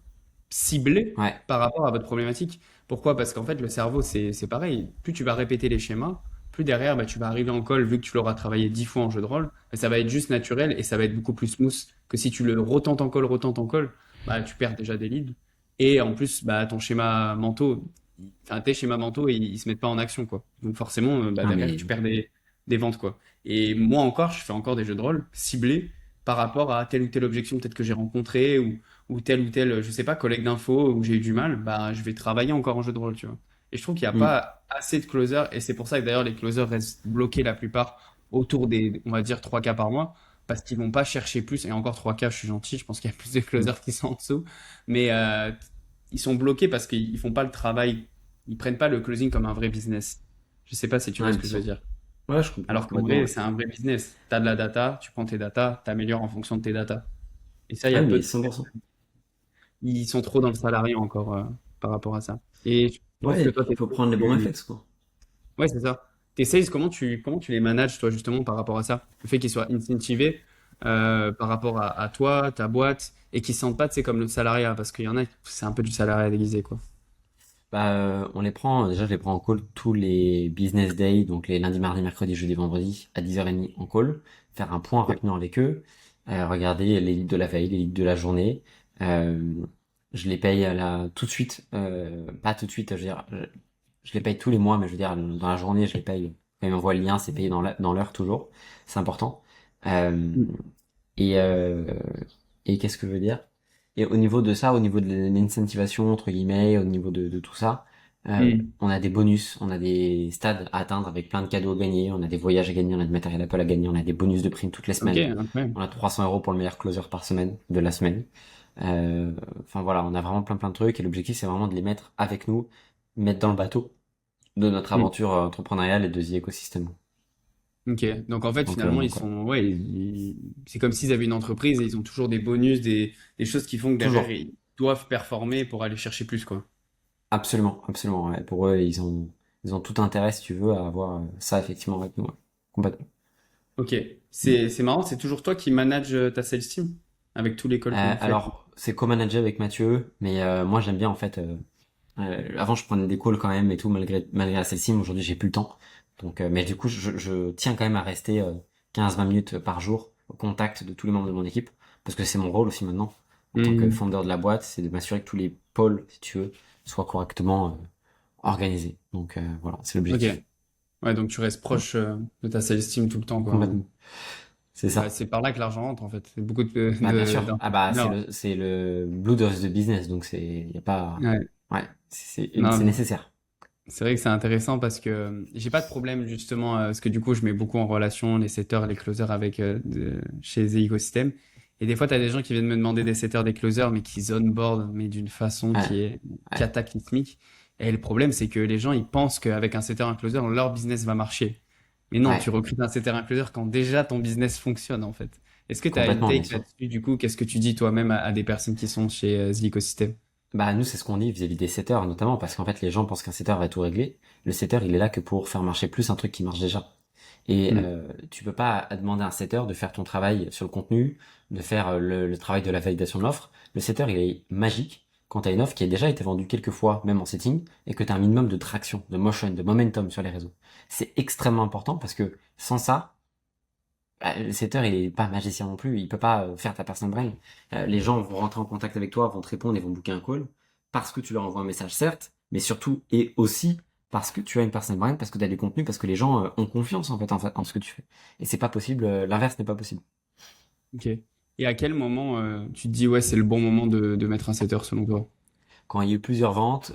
Speaker 2: ciblés
Speaker 1: Ouais.
Speaker 2: par rapport à votre problématique. Pourquoi? Parce qu'en fait, le cerveau, c'est pareil. Plus tu vas répéter les schémas, plus derrière, bah, tu vas arriver en call, vu que tu l'auras travaillé 10 fois en jeu de rôle, bah, ça va être juste naturel et ça va être beaucoup plus smooth que si tu le retentes en call, bah, tu perds déjà des leads. Et en plus, bah, ton schéma mentaux, enfin, tes schémas mentaux, ils se mettent pas en action, quoi. Donc forcément, bah,
Speaker 1: Ah,
Speaker 2: derrière,
Speaker 1: mais
Speaker 2: tu perds des ventes, quoi. Et moi encore, je fais encore des jeux de rôle ciblés par rapport à telle ou telle objection peut-être que j'ai rencontrée ou tel, je sais pas, collègue d'info où j'ai eu du mal, bah, je vais travailler encore en jeu de rôle, tu vois. Et je trouve qu'il n'y a
Speaker 1: Mm.
Speaker 2: pas assez de closers. Et c'est pour ça que d'ailleurs, les closers restent bloqués la plupart autour des, on va dire, 3 cas par mois. Parce qu'ils vont pas chercher plus. Et encore 3 cas, je suis gentil. Je pense qu'il y a plus de
Speaker 1: Mm.
Speaker 2: closers qui sont en dessous. Mais ils sont bloqués parce qu'ils font pas le travail. Ils prennent pas le closing comme un vrai business. Je sais pas si tu vois
Speaker 1: Ouais,
Speaker 2: ce
Speaker 1: bien
Speaker 2: que je veux
Speaker 1: sûr.
Speaker 2: dire.
Speaker 1: Ouais, je comprends
Speaker 2: Alors qu'en
Speaker 1: complètement.
Speaker 2: vrai,
Speaker 1: Ouais.
Speaker 2: c'est un vrai business. Tu as de la data, tu prends tes data, tu améliores en fonction de tes data. Et ça, il y
Speaker 1: Ah
Speaker 2: a
Speaker 1: oui,
Speaker 2: peu
Speaker 1: mais
Speaker 2: de...
Speaker 1: 100%.
Speaker 2: Ils sont trop dans le salarié encore par rapport à ça. Et je pense que
Speaker 1: Ouais,
Speaker 2: toi,
Speaker 1: il faut prendre les bons réflexes, quoi.
Speaker 2: ouais, c'est ça. Tes sales, comment tu les manages, toi, justement, par rapport à ça? Le fait qu'ils soient incentivés par rapport à toi, ta boîte, et qu'ils se sentent pas, tu sais, comme le salariat, parce qu'il y en a, c'est un peu du salariat déguisé, quoi.
Speaker 1: Bah, on les prend, déjà, je les prends en call tous les business days, donc les lundis, mardis, mercredis, jeudi, vendredi, à 10h30 en call, faire un point
Speaker 2: Ok.
Speaker 1: rapidement avec eux, regarder les leads de la veille, les leads de la journée. Euh, je les paye tout de suite, pas tout de suite, je veux dire, je les paye tous les mois, mais je veux dire, dans la journée, je les paye, quand ils m'envoient le lien, c'est payé dans l'heure toujours, c'est important. Euh,
Speaker 2: Mm.
Speaker 1: et, euh, et qu'est-ce que je veux dire? Et au niveau de ça, au niveau de l'incentivation, entre guillemets, au niveau de tout ça,
Speaker 2: Mm.
Speaker 1: on a des bonus, on a des stades à atteindre avec plein de cadeaux à gagner, on a des voyages à gagner, on a du matériel Apple à gagner, on a des bonus de primes toutes les
Speaker 2: Ok,
Speaker 1: semaines.
Speaker 2: incroyable.
Speaker 1: On a 300 € pour le meilleur closer par semaine, de la semaine. Enfin voilà, on a vraiment plein de trucs et l'objectif c'est vraiment de les mettre avec nous, mettre dans le bateau de notre
Speaker 2: Mm.
Speaker 1: aventure entrepreneuriale et de The Ecosystem.
Speaker 2: Ok, donc en fait,
Speaker 1: Donc,
Speaker 2: finalement, ils
Speaker 1: donc voilà.
Speaker 2: sont, ouais, c'est comme s'ils avaient une entreprise et ils ont toujours des bonus, des choses qui font que derrière,
Speaker 1: Toujours.
Speaker 2: ils doivent performer pour aller chercher plus, quoi.
Speaker 1: Absolument, absolument. Ouais. Pour eux, ils ont tout intérêt, si tu veux, à avoir ça effectivement avec nous. Ouais. Complètement.
Speaker 2: Ok,
Speaker 1: Mm.
Speaker 2: c'est marrant, c'est toujours toi qui manage ta sales team avec tous les calls que vous faites.
Speaker 1: Alors, c'est co-managé avec Mathieu, mais moi j'aime bien en fait. Avant, je prenais des calls quand même et tout, malgré la celle-ci. Mais aujourd'hui, j'ai plus le temps. Donc, mais du coup, je tiens quand même à rester 15-20 minutes par jour au contact de tous les membres de mon équipe, parce que c'est mon rôle aussi maintenant en tant que
Speaker 2: Hmm,
Speaker 1: founder de la boîte, c'est de m'assurer que tous les pôles, si tu veux, soient correctement organisés. Donc voilà, c'est
Speaker 2: ok,
Speaker 1: l'objectif.
Speaker 2: ouais, donc tu restes
Speaker 1: Mm.
Speaker 2: proche de ta sales team tout le temps, quoi.
Speaker 1: Complètement. C'est
Speaker 2: Bah,
Speaker 1: ça.
Speaker 2: c'est par là que l'argent rentre, en fait. C'est beaucoup
Speaker 1: Bah bien sûr. Ah bah
Speaker 2: d'entrepreneurs.
Speaker 1: c'est le blood of the business, donc c'est y a pas
Speaker 2: Ouais,
Speaker 1: ouais
Speaker 2: non,
Speaker 1: c'est
Speaker 2: mais
Speaker 1: nécessaire.
Speaker 2: c'est vrai que c'est intéressant parce que j'ai pas de problème, justement, parce que du coup, je mets beaucoup en relation les setters et les closers avec chez The Ecosystem. Et des fois, tu as des gens qui viennent me demander des setters, des closers, mais qui zoneboard, mais d'une façon
Speaker 1: Ouais
Speaker 2: qui est
Speaker 1: ouais
Speaker 2: cataclysmique. Et le problème, c'est que les gens, ils pensent qu'avec un setter, un closer, leur business va marcher. Mais non,
Speaker 1: ouais
Speaker 2: tu recrutes un setter, un closer quand déjà ton business fonctionne, en fait. Est-ce que tu as une
Speaker 1: complètement bien
Speaker 2: take
Speaker 1: sûr.
Speaker 2: là-dessus, du coup? Qu'est-ce que tu dis toi-même à des personnes qui sont chez The Ecosystem?
Speaker 1: Bah nous c'est ce qu'on dit vis-à-vis des setters notamment parce qu'en fait les gens pensent qu'un setter va tout régler. Le setter il est là que pour faire marcher plus un truc qui marche déjà. Et
Speaker 2: Hmm.
Speaker 1: tu peux pas demander à un setter de faire ton travail sur le contenu, de faire le travail de la validation de l'offre. Le setter il est magique quand tu as une offre qui a déjà été vendue quelques fois, même en setting, et que tu as un minimum de traction, de motion, de momentum sur les réseaux. C'est extrêmement important parce que sans ça, bah, le setter il est pas magicien non plus, il peut pas faire ta personal brand. Les gens vont rentrer en contact avec toi, vont te répondre et vont booker un call parce que tu leur envoies un message certes, mais surtout et aussi parce que tu as une personal brand, parce que tu as du contenu, parce que les gens ont confiance en ce que tu fais. Et c'est pas possible, l'inverse n'est pas possible.
Speaker 2: Ok. Et à quel moment tu te dis, ouais, c'est le bon moment de mettre un setter selon toi?
Speaker 1: Quand il y a eu plusieurs ventes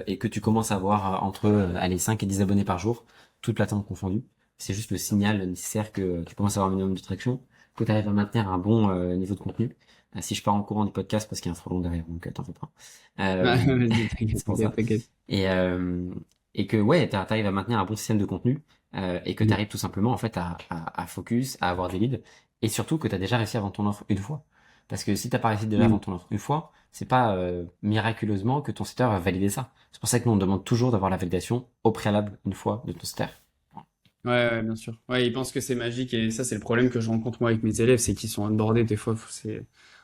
Speaker 1: et que tu commences à avoir entre allez, 5 et 10 abonnés par jour, toute plateforme confondue, c'est juste le signal nécessaire que tu commences à avoir un minimum de traction, que tu arrives à maintenir un bon niveau de contenu. Si je pars en courant du podcast parce qu'il y a un trop long derrière, donc t'en fais pas.
Speaker 2: Ah,
Speaker 1: Euh,
Speaker 2: vas-y,
Speaker 1: c'est
Speaker 2: t'inquiète,
Speaker 1: pour
Speaker 2: t'inquiète,
Speaker 1: ça.
Speaker 2: t'inquiète.
Speaker 1: Et, et que ouais, t'arrives à maintenir un bon système de contenu et que tu
Speaker 2: Mm.
Speaker 1: arrives tout simplement en fait à focus, à avoir des leads et surtout que tu as déjà réussi à vendre ton offre une fois. Parce que si t'as pas réussi déjà à
Speaker 2: Mm.
Speaker 1: vendre ton offre une fois, c'est pas miraculeusement que ton setter va valider ça. C'est pour ça que nous on demande toujours d'avoir la validation au préalable une fois de ton setter.
Speaker 2: Ouais, ouais, bien sûr. Ouais, ils pensent que c'est magique et ça, c'est le problème que je rencontre moi avec mes élèves, c'est qu'ils sont onboardés des fois.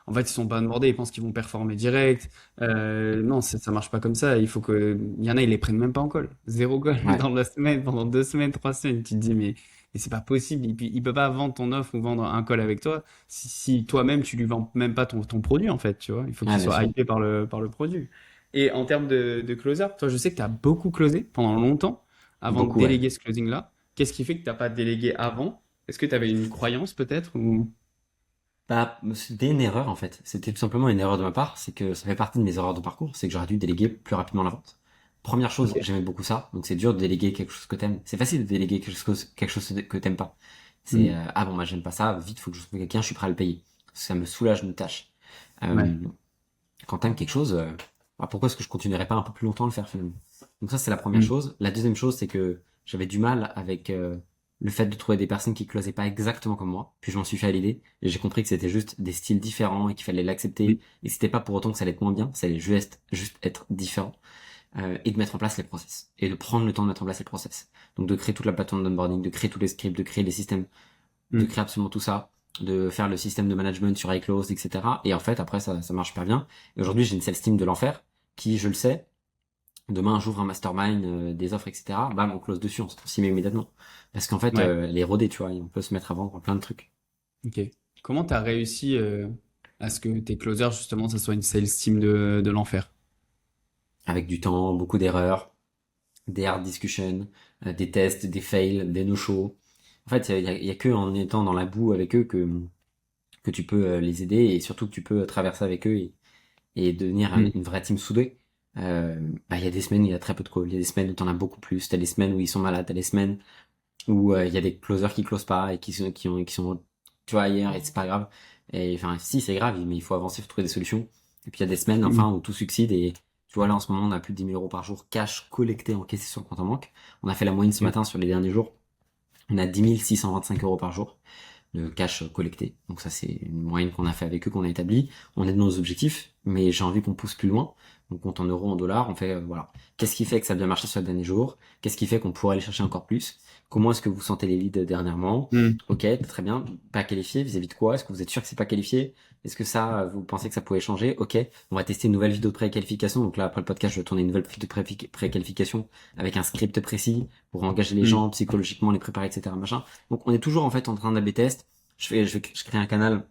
Speaker 2: En fait, ils sont pas onboardés, ils pensent qu'ils vont performer direct. Non, ça marche pas comme ça. Il y en a, ils les prennent même pas en call. Zéro call
Speaker 1: Ouais,
Speaker 2: dans la semaine, pendant 2 semaines, 3 semaines. Tu te dis, mais c'est pas possible. Il peut pas vendre ton offre ou vendre un call avec toi si toi-même, tu lui vends même pas ton produit, en fait, tu vois. Il faut
Speaker 1: ouais,
Speaker 2: qu'il
Speaker 1: bien
Speaker 2: soit
Speaker 1: sûr.
Speaker 2: hypé par le produit. Et en termes de closer, toi, je sais que tu as beaucoup closé pendant longtemps avant de
Speaker 1: Beaucoup, ouais.
Speaker 2: déléguer ce closing-là. Qu'est-ce qui fait que t'as pas délégué avant? Est-ce que tu avais une croyance peut-être ou...
Speaker 1: Bah, c'était une erreur en fait. C'était tout simplement une erreur de ma part. C'est que ça fait partie de mes erreurs de parcours. C'est que j'aurais dû déléguer plus rapidement la vente. Première chose,
Speaker 2: Ok.
Speaker 1: j'aimais beaucoup ça. Donc c'est dur de déléguer quelque chose que t'aimes. C'est facile de déléguer quelque chose que t'aimes pas. C'est
Speaker 2: Hmm.
Speaker 1: ah bon, bah j'aime pas ça, vite faut que je trouve quelqu'un, je suis prêt à le payer. Ça me soulage une tâche.
Speaker 2: Ouais.
Speaker 1: Euh, Quand t'aimes quelque chose, bah, pourquoi est-ce que je continuerais pas un peu plus longtemps à le faire finalement? Donc ça c'est la première
Speaker 2: Hmm.
Speaker 1: chose. La deuxième chose c'est que j'avais du mal avec le fait de trouver des personnes qui closaient pas exactement comme moi. Puis je m'en suis fait à l'idée et j'ai compris que c'était juste des styles différents et qu'il fallait l'accepter. Et c'était pas pour autant que ça allait être moins bien, ça allait juste être différent. Et de mettre en place les process et de prendre le temps de mettre en place les process. Donc de créer toute la plateforme d'onboarding, de créer tous les scripts, de créer les systèmes, de
Speaker 2: Hmm.
Speaker 1: créer absolument tout ça, de faire le système de management sur iClose, etc. Et en fait, après, ça marche super bien. Et aujourd'hui, j'ai une sales team de l'enfer qui, je le sais, demain, j'ouvre un mastermind, des offres, etc. Bam, on close dessus, on s'y met immédiatement. Parce qu'en fait,
Speaker 2: Ouais.
Speaker 1: elle est rodée, tu vois, et on peut se mettre à vendre plein de trucs.
Speaker 2: Ok. Comment tu as réussi à ce que tes closers, justement, ça soit une sales team de l'enfer?
Speaker 1: Avec du temps, beaucoup d'erreurs, des hard discussions, des tests, des fails, des no-shows. En fait, il y a que en étant dans la boue avec eux que tu peux les aider et surtout que tu peux traverser avec eux et devenir
Speaker 2: Hmm.
Speaker 1: une vraie team soudée. Bah, il y a des semaines, il y a très peu de calls. Il y a des semaines où t'en as beaucoup plus. T'as des semaines où ils sont malades. T'as des semaines où il y a des closers qui closent pas et qui sont, tu vois, ailleurs et c'est pas grave. Et enfin, si, c'est grave, mais il faut avancer, il faut trouver des solutions. Et puis il y a des semaines,
Speaker 2: Hmm.
Speaker 1: enfin, où tout succède et tu vois, là, en ce moment, on a plus de 10 000 euros par jour cash collecté, encaissé sur le compte en banque. On a fait la moyenne ce
Speaker 2: Ok.
Speaker 1: matin sur les derniers jours. On a 10 625 euros par jour de cash collecté. Donc ça c'est une moyenne qu'on a fait avec eux, qu'on a établi. On est de nos objectifs, mais j'ai envie qu'on pousse plus loin. Donc on compte en euros, en dollars, on fait voilà. Qu'est-ce qui fait que ça a bien marché sur le dernier jour? Qu'est-ce qui fait qu'on pourrait aller chercher encore plus? Comment est-ce que vous sentez les leads dernièrement?
Speaker 2: Hmm.
Speaker 1: Ok, très bien. Pas qualifié, vis-à-vis de quoi? Est-ce que vous êtes sûr que c'est pas qualifié? Est-ce que ça, vous pensez que ça pouvait changer? Ok, on va tester une nouvelle vidéo de préqualification. Donc là, après le podcast, je vais tourner une nouvelle vidéo de préqualification avec un script précis pour engager les
Speaker 2: Hmm.
Speaker 1: gens psychologiquement, les préparer, etc. Machin. Donc on est toujours en fait en train d'AB test. Je crée un canal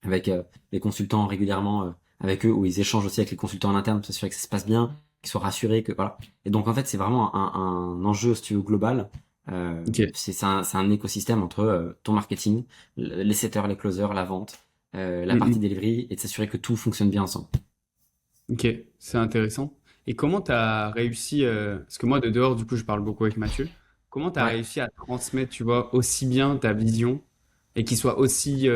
Speaker 1: avec les consultants régulièrement avec eux où ils échangent aussi avec les consultants en interne pour s'assurer que ça se passe bien, qu'ils soient rassurés, que voilà. Et donc en fait c'est vraiment un enjeu si tu veux global.
Speaker 2: Ok.
Speaker 1: C'est un écosystème entre ton marketing, les setters, les closers, la vente, la
Speaker 2: Hmm,
Speaker 1: partie
Speaker 2: hmm.
Speaker 1: delivery et de s'assurer que tout fonctionne bien ensemble.
Speaker 2: Ok, c'est intéressant. Et comment tu as réussi, parce que moi de dehors, du coup, je parle beaucoup avec Mathieu, comment tu as
Speaker 1: Ouais,
Speaker 2: réussi à transmettre, tu vois, aussi bien ta vision et qu'il soit aussi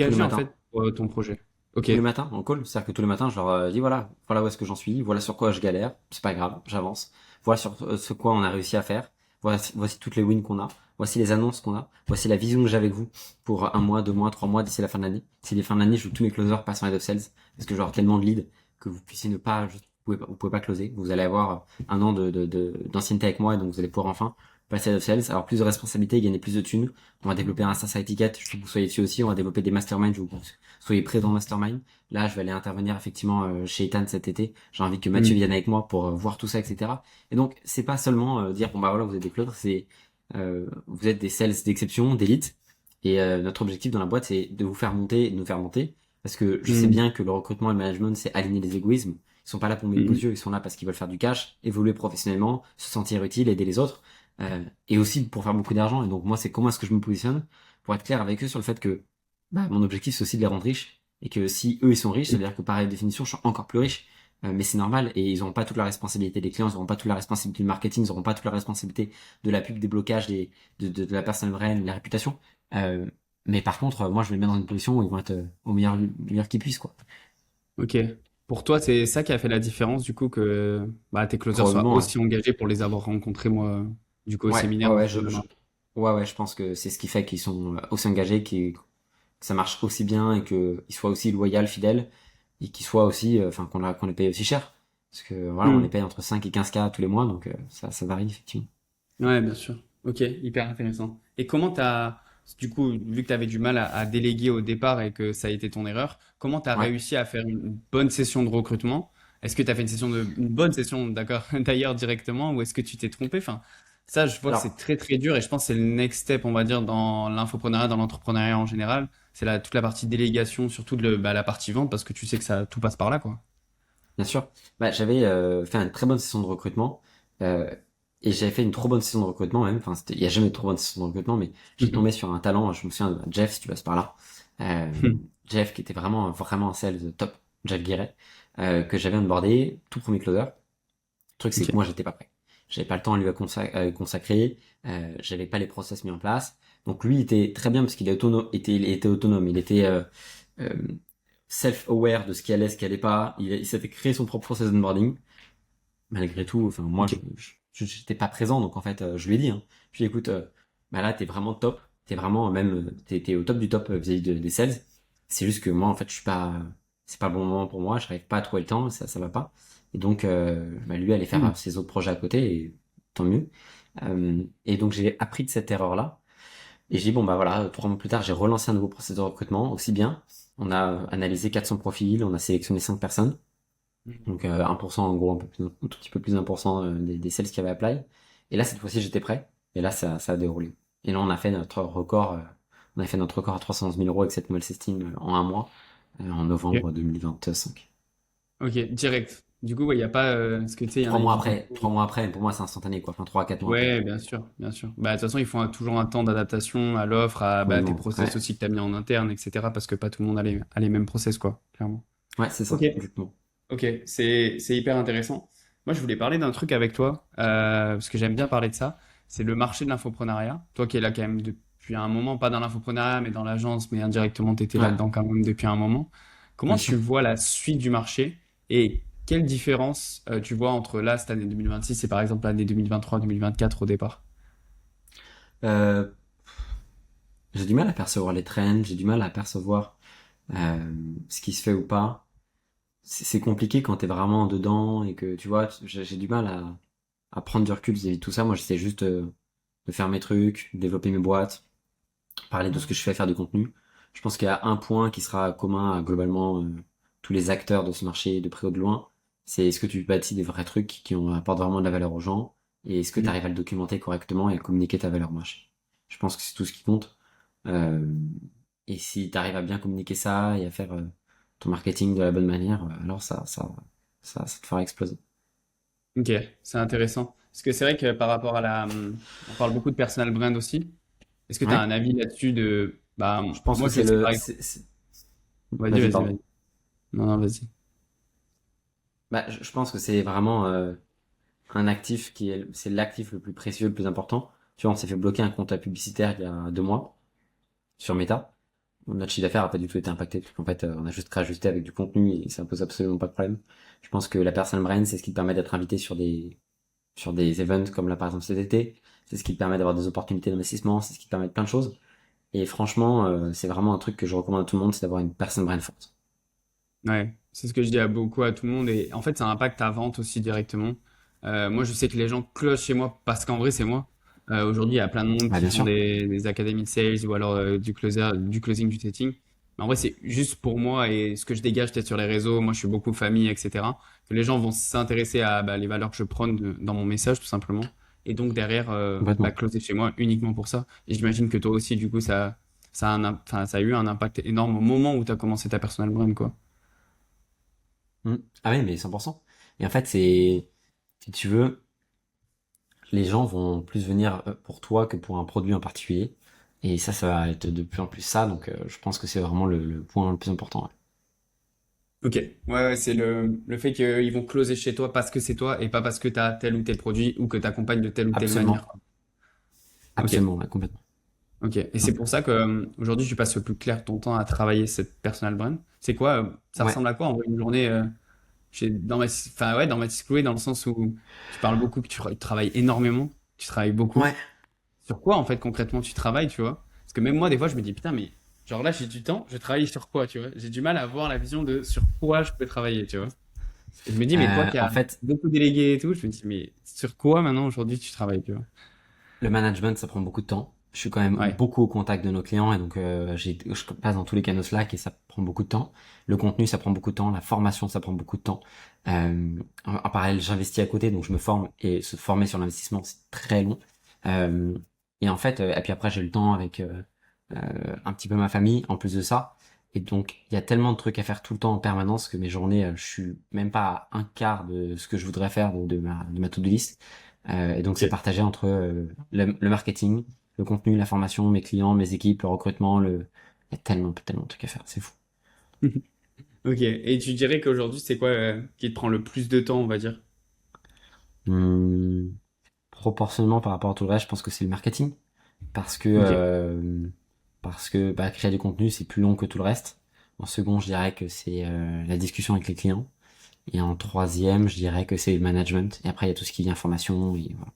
Speaker 1: tous les
Speaker 2: engagé en
Speaker 1: matins.
Speaker 2: fait pour ton projet? Ok.
Speaker 1: Tous les matins en call, c'est-à-dire que tous les matins, je leur dis voilà, voilà où est-ce que j'en suis, voilà sur quoi je galère, c'est pas grave, j'avance. Voilà sur ce quoi on a réussi à faire. Voici toutes les wins qu'on a. Voici les annonces qu'on a. Voici la vision que j'ai avec vous pour un mois, 2 mois, 3 mois d'ici la fin de l'année. Si les fins de l'année, je veux que tous mes closers passent en head of sales parce que j'aurai tellement de leads que vous puissiez ne pas, vous pouvez pas closer. Vous allez avoir un an d'ancienneté avec moi et donc vous allez pouvoir enfin passer head of sales, avoir plus de responsabilités, gagner plus de thunes. On va développer un SaaS ticket, je veux que vous soyez dessus aussi. On va développer des masterminds, je veux que vous soyez présents dans mastermind. Là, je vais aller intervenir effectivement chez Ethan cet été. J'ai envie que Mathieu
Speaker 2: Hmm,
Speaker 1: vienne avec moi pour voir tout ça, etc. Et donc, c'est pas seulement dire bon bah voilà, vous êtes des clones, c'est vous êtes des sales d'exception, d'élite. Et notre objectif dans la boîte, c'est de vous faire monter et de nous faire monter. Parce que je sais
Speaker 2: hmm,
Speaker 1: bien que le recrutement et le management, c'est aligner les égoïsmes. Ils sont pas là pour mes beaux
Speaker 2: hmm,
Speaker 1: yeux, ils sont là parce qu'ils veulent faire du cash, évoluer professionnellement, se sentir utile, aider les autres. Et aussi pour faire beaucoup d'argent. Et donc moi, c'est comment est-ce que je me positionne pour être clair avec eux sur le fait que bah, mon objectif, c'est aussi de les rendre riches et que si eux ils sont riches, ça veut
Speaker 2: hmm.
Speaker 1: dire que par définition, je suis encore plus riche. Mais c'est normal et ils n'auront pas toute la responsabilité des clients, ils n'auront pas toute la responsabilité du marketing, ils n'auront pas toute la responsabilité de la pub, des blocages, de la personne vraie, de la réputation. Euh, mais par contre, moi je vais les mettre dans une position où ils vont être au meilleur qu'ils puissent quoi.
Speaker 2: Ok. Pour toi, c'est ça qui a fait la différence, du coup, que bah, tes closers soient
Speaker 1: Probablement, ouais.
Speaker 2: aussi engagés pour les avoir rencontrés, moi, du coup, au
Speaker 1: Ouais,
Speaker 2: séminaire
Speaker 1: ouais,
Speaker 2: où
Speaker 1: ouais,
Speaker 2: j'étais là-bas.
Speaker 1: ouais, je pense que c'est ce qui fait qu'ils sont aussi engagés, que ça marche aussi bien et qu'ils soient aussi loyaux, fidèles et qu'ils soient aussi, enfin qu'on les paye aussi cher. Parce que voilà, on les
Speaker 2: Hmm.
Speaker 1: paye entre 5 et 15K tous les mois, donc ça varie effectivement.
Speaker 2: Ouais, bien sûr. Ok, hyper intéressant. Et comment t'as, du coup, vu que tu avais du mal à déléguer au départ et que ça a été ton erreur, comment tu as
Speaker 1: Ouais.
Speaker 2: réussi à faire une bonne session de recrutement? Est-ce que tu as fait une bonne session, d'accord, d'ailleurs directement, ou est-ce que tu t'es trompé? Enfin, ça, je vois que c'est
Speaker 1: Alors,
Speaker 2: très très dur et je pense que c'est le next step, on va dire, dans l'infoprenariat, dans l'entrepreneuriat en général. C'est toute la partie délégation, surtout bah, la partie vente, parce que tu sais que ça tout passe par là, quoi.
Speaker 1: bien sûr, bah, j'avais fait une très bonne session de recrutement euh, et j'avais fait une trop bonne session de recrutement même. Enfin, il y a jamais de trop bonne session de recrutement, mais j'étais tombé sur un talent. Je me souviens de Jeff, si tu passes par là. Euh, Jeff qui était vraiment un sales top, Jeff Guéret, que j'avais onboardé, tout premier closer. truc, c'est que moi,
Speaker 2: Ok.
Speaker 1: j'étais pas prêt. J'avais pas le temps à lui consacrer. J'avais pas les process mis en place. Donc lui, il était très bien parce qu'il est autonome, il était autonome. Il était euh, self-aware de ce qui allait, ce qui allait pas. Il s'était créé son propre process d'onboarding. Malgré tout, enfin moi,
Speaker 2: Ok.
Speaker 1: j'étais pas présent, donc en fait, je lui ai dit, hein. Je lui ai dit, écoute, bah là, t'es vraiment top. T'es vraiment même, t'es au top du top vis-à-vis des sales. C'est juste que moi, en fait, je suis pas, c'est pas le bon moment pour moi. Je n'arrive pas à trouver le temps, ça va pas. Et donc, bah, lui allait faire
Speaker 2: Hmm.
Speaker 1: ses autres projets à côté, et tant mieux. Et donc, j'ai appris de cette erreur-là. Et j'ai dit, bon, bah voilà, 3 mois plus tard, j'ai relancé un nouveau processus de recrutement, aussi bien. On a analysé 400 profils, on a sélectionné 5 personnes. Donc 1% en gros, un tout petit peu plus d'1% des sales qui avaient apply. Et là, cette fois-ci, j'étais prêt. Et là, ça a déroulé. Et là, on a fait notre record à 311 000 euros avec cette nouvelle system en un mois, en
Speaker 2: Ok.
Speaker 1: novembre 2025.
Speaker 2: Ok, direct. Du coup, il n'y a pas. Ce que tu sais, il y en a, ils font.
Speaker 1: 3 mois après, pour moi, c'est instantané, quoi. Enfin, 3 à 4 mois après.
Speaker 2: Ouais, bien sûr, bien sûr. Bah, de toute façon, ils font toujours un temps d'adaptation à l'offre, à bah, tes
Speaker 1: Complètement.
Speaker 2: process
Speaker 1: Ouais,
Speaker 2: aussi que tu as mis en interne, etc. Parce que pas tout le monde a les mêmes process, quoi, clairement.
Speaker 1: ouais, c'est
Speaker 2: Ok,
Speaker 1: ça, exactement.
Speaker 2: ok, c'est hyper intéressant. Moi, je voulais parler d'un truc avec toi, parce que j'aime bien parler de ça. C'est le marché de l'infoprenariat. Toi qui es là quand même depuis un moment, pas dans l'infoprenariat, mais dans l'agence, mais indirectement, tu étais
Speaker 1: Ouais,
Speaker 2: là-dedans quand même depuis un moment. Comment
Speaker 1: bien sûr.
Speaker 2: tu vois la suite du marché et quelle différence tu vois entre là, cette année 2026 et par exemple l'année 2023-2024 au départ?
Speaker 1: Euh, j'ai du mal à percevoir les trends, j'ai du mal à percevoir ce qui se fait ou pas. C'est compliqué quand t'es vraiment dedans et que tu vois, j'ai du mal à prendre du recul vis-à-vis de tout ça. Moi, j'essaie juste de faire mes trucs, développer mes boîtes, parler de ce que je fais, faire du contenu. Je pense qu'il y a un point qui sera commun à globalement tous les acteurs de ce marché de près ou de loin. C'est est-ce que tu bâtis des vrais trucs qui apportent vraiment de la valeur aux gens et est-ce que tu
Speaker 2: Mhm.
Speaker 1: arrives à le documenter correctement et à communiquer ta valeur au marché. Je pense que c'est tout ce qui compte. Euh, et si tu arrives à bien communiquer ça et à faire ton marketing de la bonne manière, alors ça te fera exploser.
Speaker 2: Ok, c'est intéressant. Parce que c'est vrai que par rapport à on parle beaucoup de personal brand aussi. Est-ce que tu as
Speaker 1: Ouais,
Speaker 2: un avis là-dessus de, bah,
Speaker 1: je pense que
Speaker 2: moi je
Speaker 1: c'est
Speaker 2: sais
Speaker 1: le...
Speaker 2: par exemple. Vas-y,
Speaker 1: Vas-y,
Speaker 2: vas-y,
Speaker 1: pardon.
Speaker 2: vas-y. Non, non, vas-y.
Speaker 1: Bah, je pense que c'est vraiment un actif c'est l'actif le plus précieux, le plus important. Tu vois, on s'est fait bloquer un compte publicitaire il y a 2 mois sur Meta. Notre chiffre d'affaires a pas du tout été impacté, parce qu'en fait, on a juste réajusté avec du contenu et ça pose absolument pas de problème. Je pense que la personal brand, c'est ce qui te permet d'être invité sur des events comme là, par exemple, cet été. C'est ce qui te permet d'avoir des opportunités d'investissement, c'est ce qui te permet de plein de choses. Et franchement, c'est vraiment un truc que je recommande à tout le monde, c'est d'avoir une personal brand forte.
Speaker 2: Ouais, c'est ce que je dis à beaucoup à tout le monde et en fait ça impacte ta vente aussi directement. Moi je sais que les gens clochent chez moi parce qu'en vrai c'est moi. Aujourd'hui il y a plein de monde
Speaker 1: Bah,
Speaker 2: qui
Speaker 1: bien
Speaker 2: font
Speaker 1: sûr.
Speaker 2: des académies de sales ou alors du closing, du setting. Mais en vrai c'est juste pour moi et ce que je dégage peut-être sur les réseaux. Moi je suis beaucoup famille etc. Que les gens vont s'intéresser à bah, les valeurs que je prône dans mon message tout simplement. Et donc derrière bah,
Speaker 1: Complètement.
Speaker 2: closer chez moi uniquement pour ça. Et j'imagine que toi aussi du coup enfin, ça a eu un impact énorme au moment où tu as commencé ta personal brand quoi.
Speaker 1: Mm. Ah oui, mais 100%. Et en fait, c'est, si tu veux, les gens vont plus venir pour toi que pour un produit en particulier. Et ça va être de plus en plus ça. Donc, je pense que c'est vraiment le point le plus important. Ouais.
Speaker 2: Ok, ouais, ouais, c'est le fait qu'ils vont closer chez toi parce que c'est toi et pas parce que tu as tel ou tel produit ou que tu accompagnes de telle ou telle manière,
Speaker 1: Absolument.
Speaker 2: quoi. Ok,
Speaker 1: Absolument, ouais, complètement.
Speaker 2: ok. Et
Speaker 1: Ouais.
Speaker 2: c'est pour ça que aujourd'hui, tu passes le plus clair de ton temps à travailler cette personal brand. C'est quoi, ça
Speaker 1: Ouais.
Speaker 2: ressemble à quoi en vrai une journée enfin ouais, dans Mathis Chloé, dans le sens où tu parles beaucoup, que tu travailles énormément, tu travailles beaucoup.
Speaker 1: Ouais.
Speaker 2: Sur quoi en fait concrètement tu travailles, tu vois? Parce que même moi, des fois, je me dis putain, mais genre là, j'ai du temps, je travaille sur quoi, tu vois? J'ai du mal à avoir la vision de sur quoi je peux travailler, tu vois? Et je me dis, mais toi qui
Speaker 1: En
Speaker 2: as
Speaker 1: fait,
Speaker 2: beaucoup délégué et tout, je me dis, mais sur quoi maintenant aujourd'hui tu travailles, tu vois?
Speaker 1: le management, ça prend beaucoup de temps. Je suis quand même
Speaker 2: Ouais,
Speaker 1: beaucoup au contact de nos clients et donc je passe dans tous les canaux Slack et ça prend beaucoup de temps. Le contenu, ça prend beaucoup de temps. La formation, ça prend beaucoup de temps. En parallèle, j'investis à côté, donc je me forme et se former sur l'investissement, c'est très long. Euh, et en fait, et puis après, j'ai le temps avec un petit peu ma famille en plus de ça. Et donc, il y a tellement de trucs à faire tout le temps en permanence que mes journées, je suis même pas à un quart de ce que je voudrais faire de ma to-do list. Et donc c'est
Speaker 2: ok.
Speaker 1: partagé entre le marketing, le contenu, la formation, mes clients, mes équipes, le recrutement, il y a tellement de trucs à faire, c'est fou.
Speaker 2: Ok, et tu dirais qu'aujourd'hui, c'est quoi qui te prend le plus de temps, on va dire?
Speaker 1: Hum, Proportionnellement par rapport à tout le reste, je pense que c'est le marketing. Parce que,
Speaker 2: Ok.
Speaker 1: bah, créer du contenu, c'est plus long que tout le reste. En second, je dirais que c'est la discussion avec les clients. Et en troisième, je dirais que c'est le management. Et après, il y a tout ce qui vient formation. Et voilà.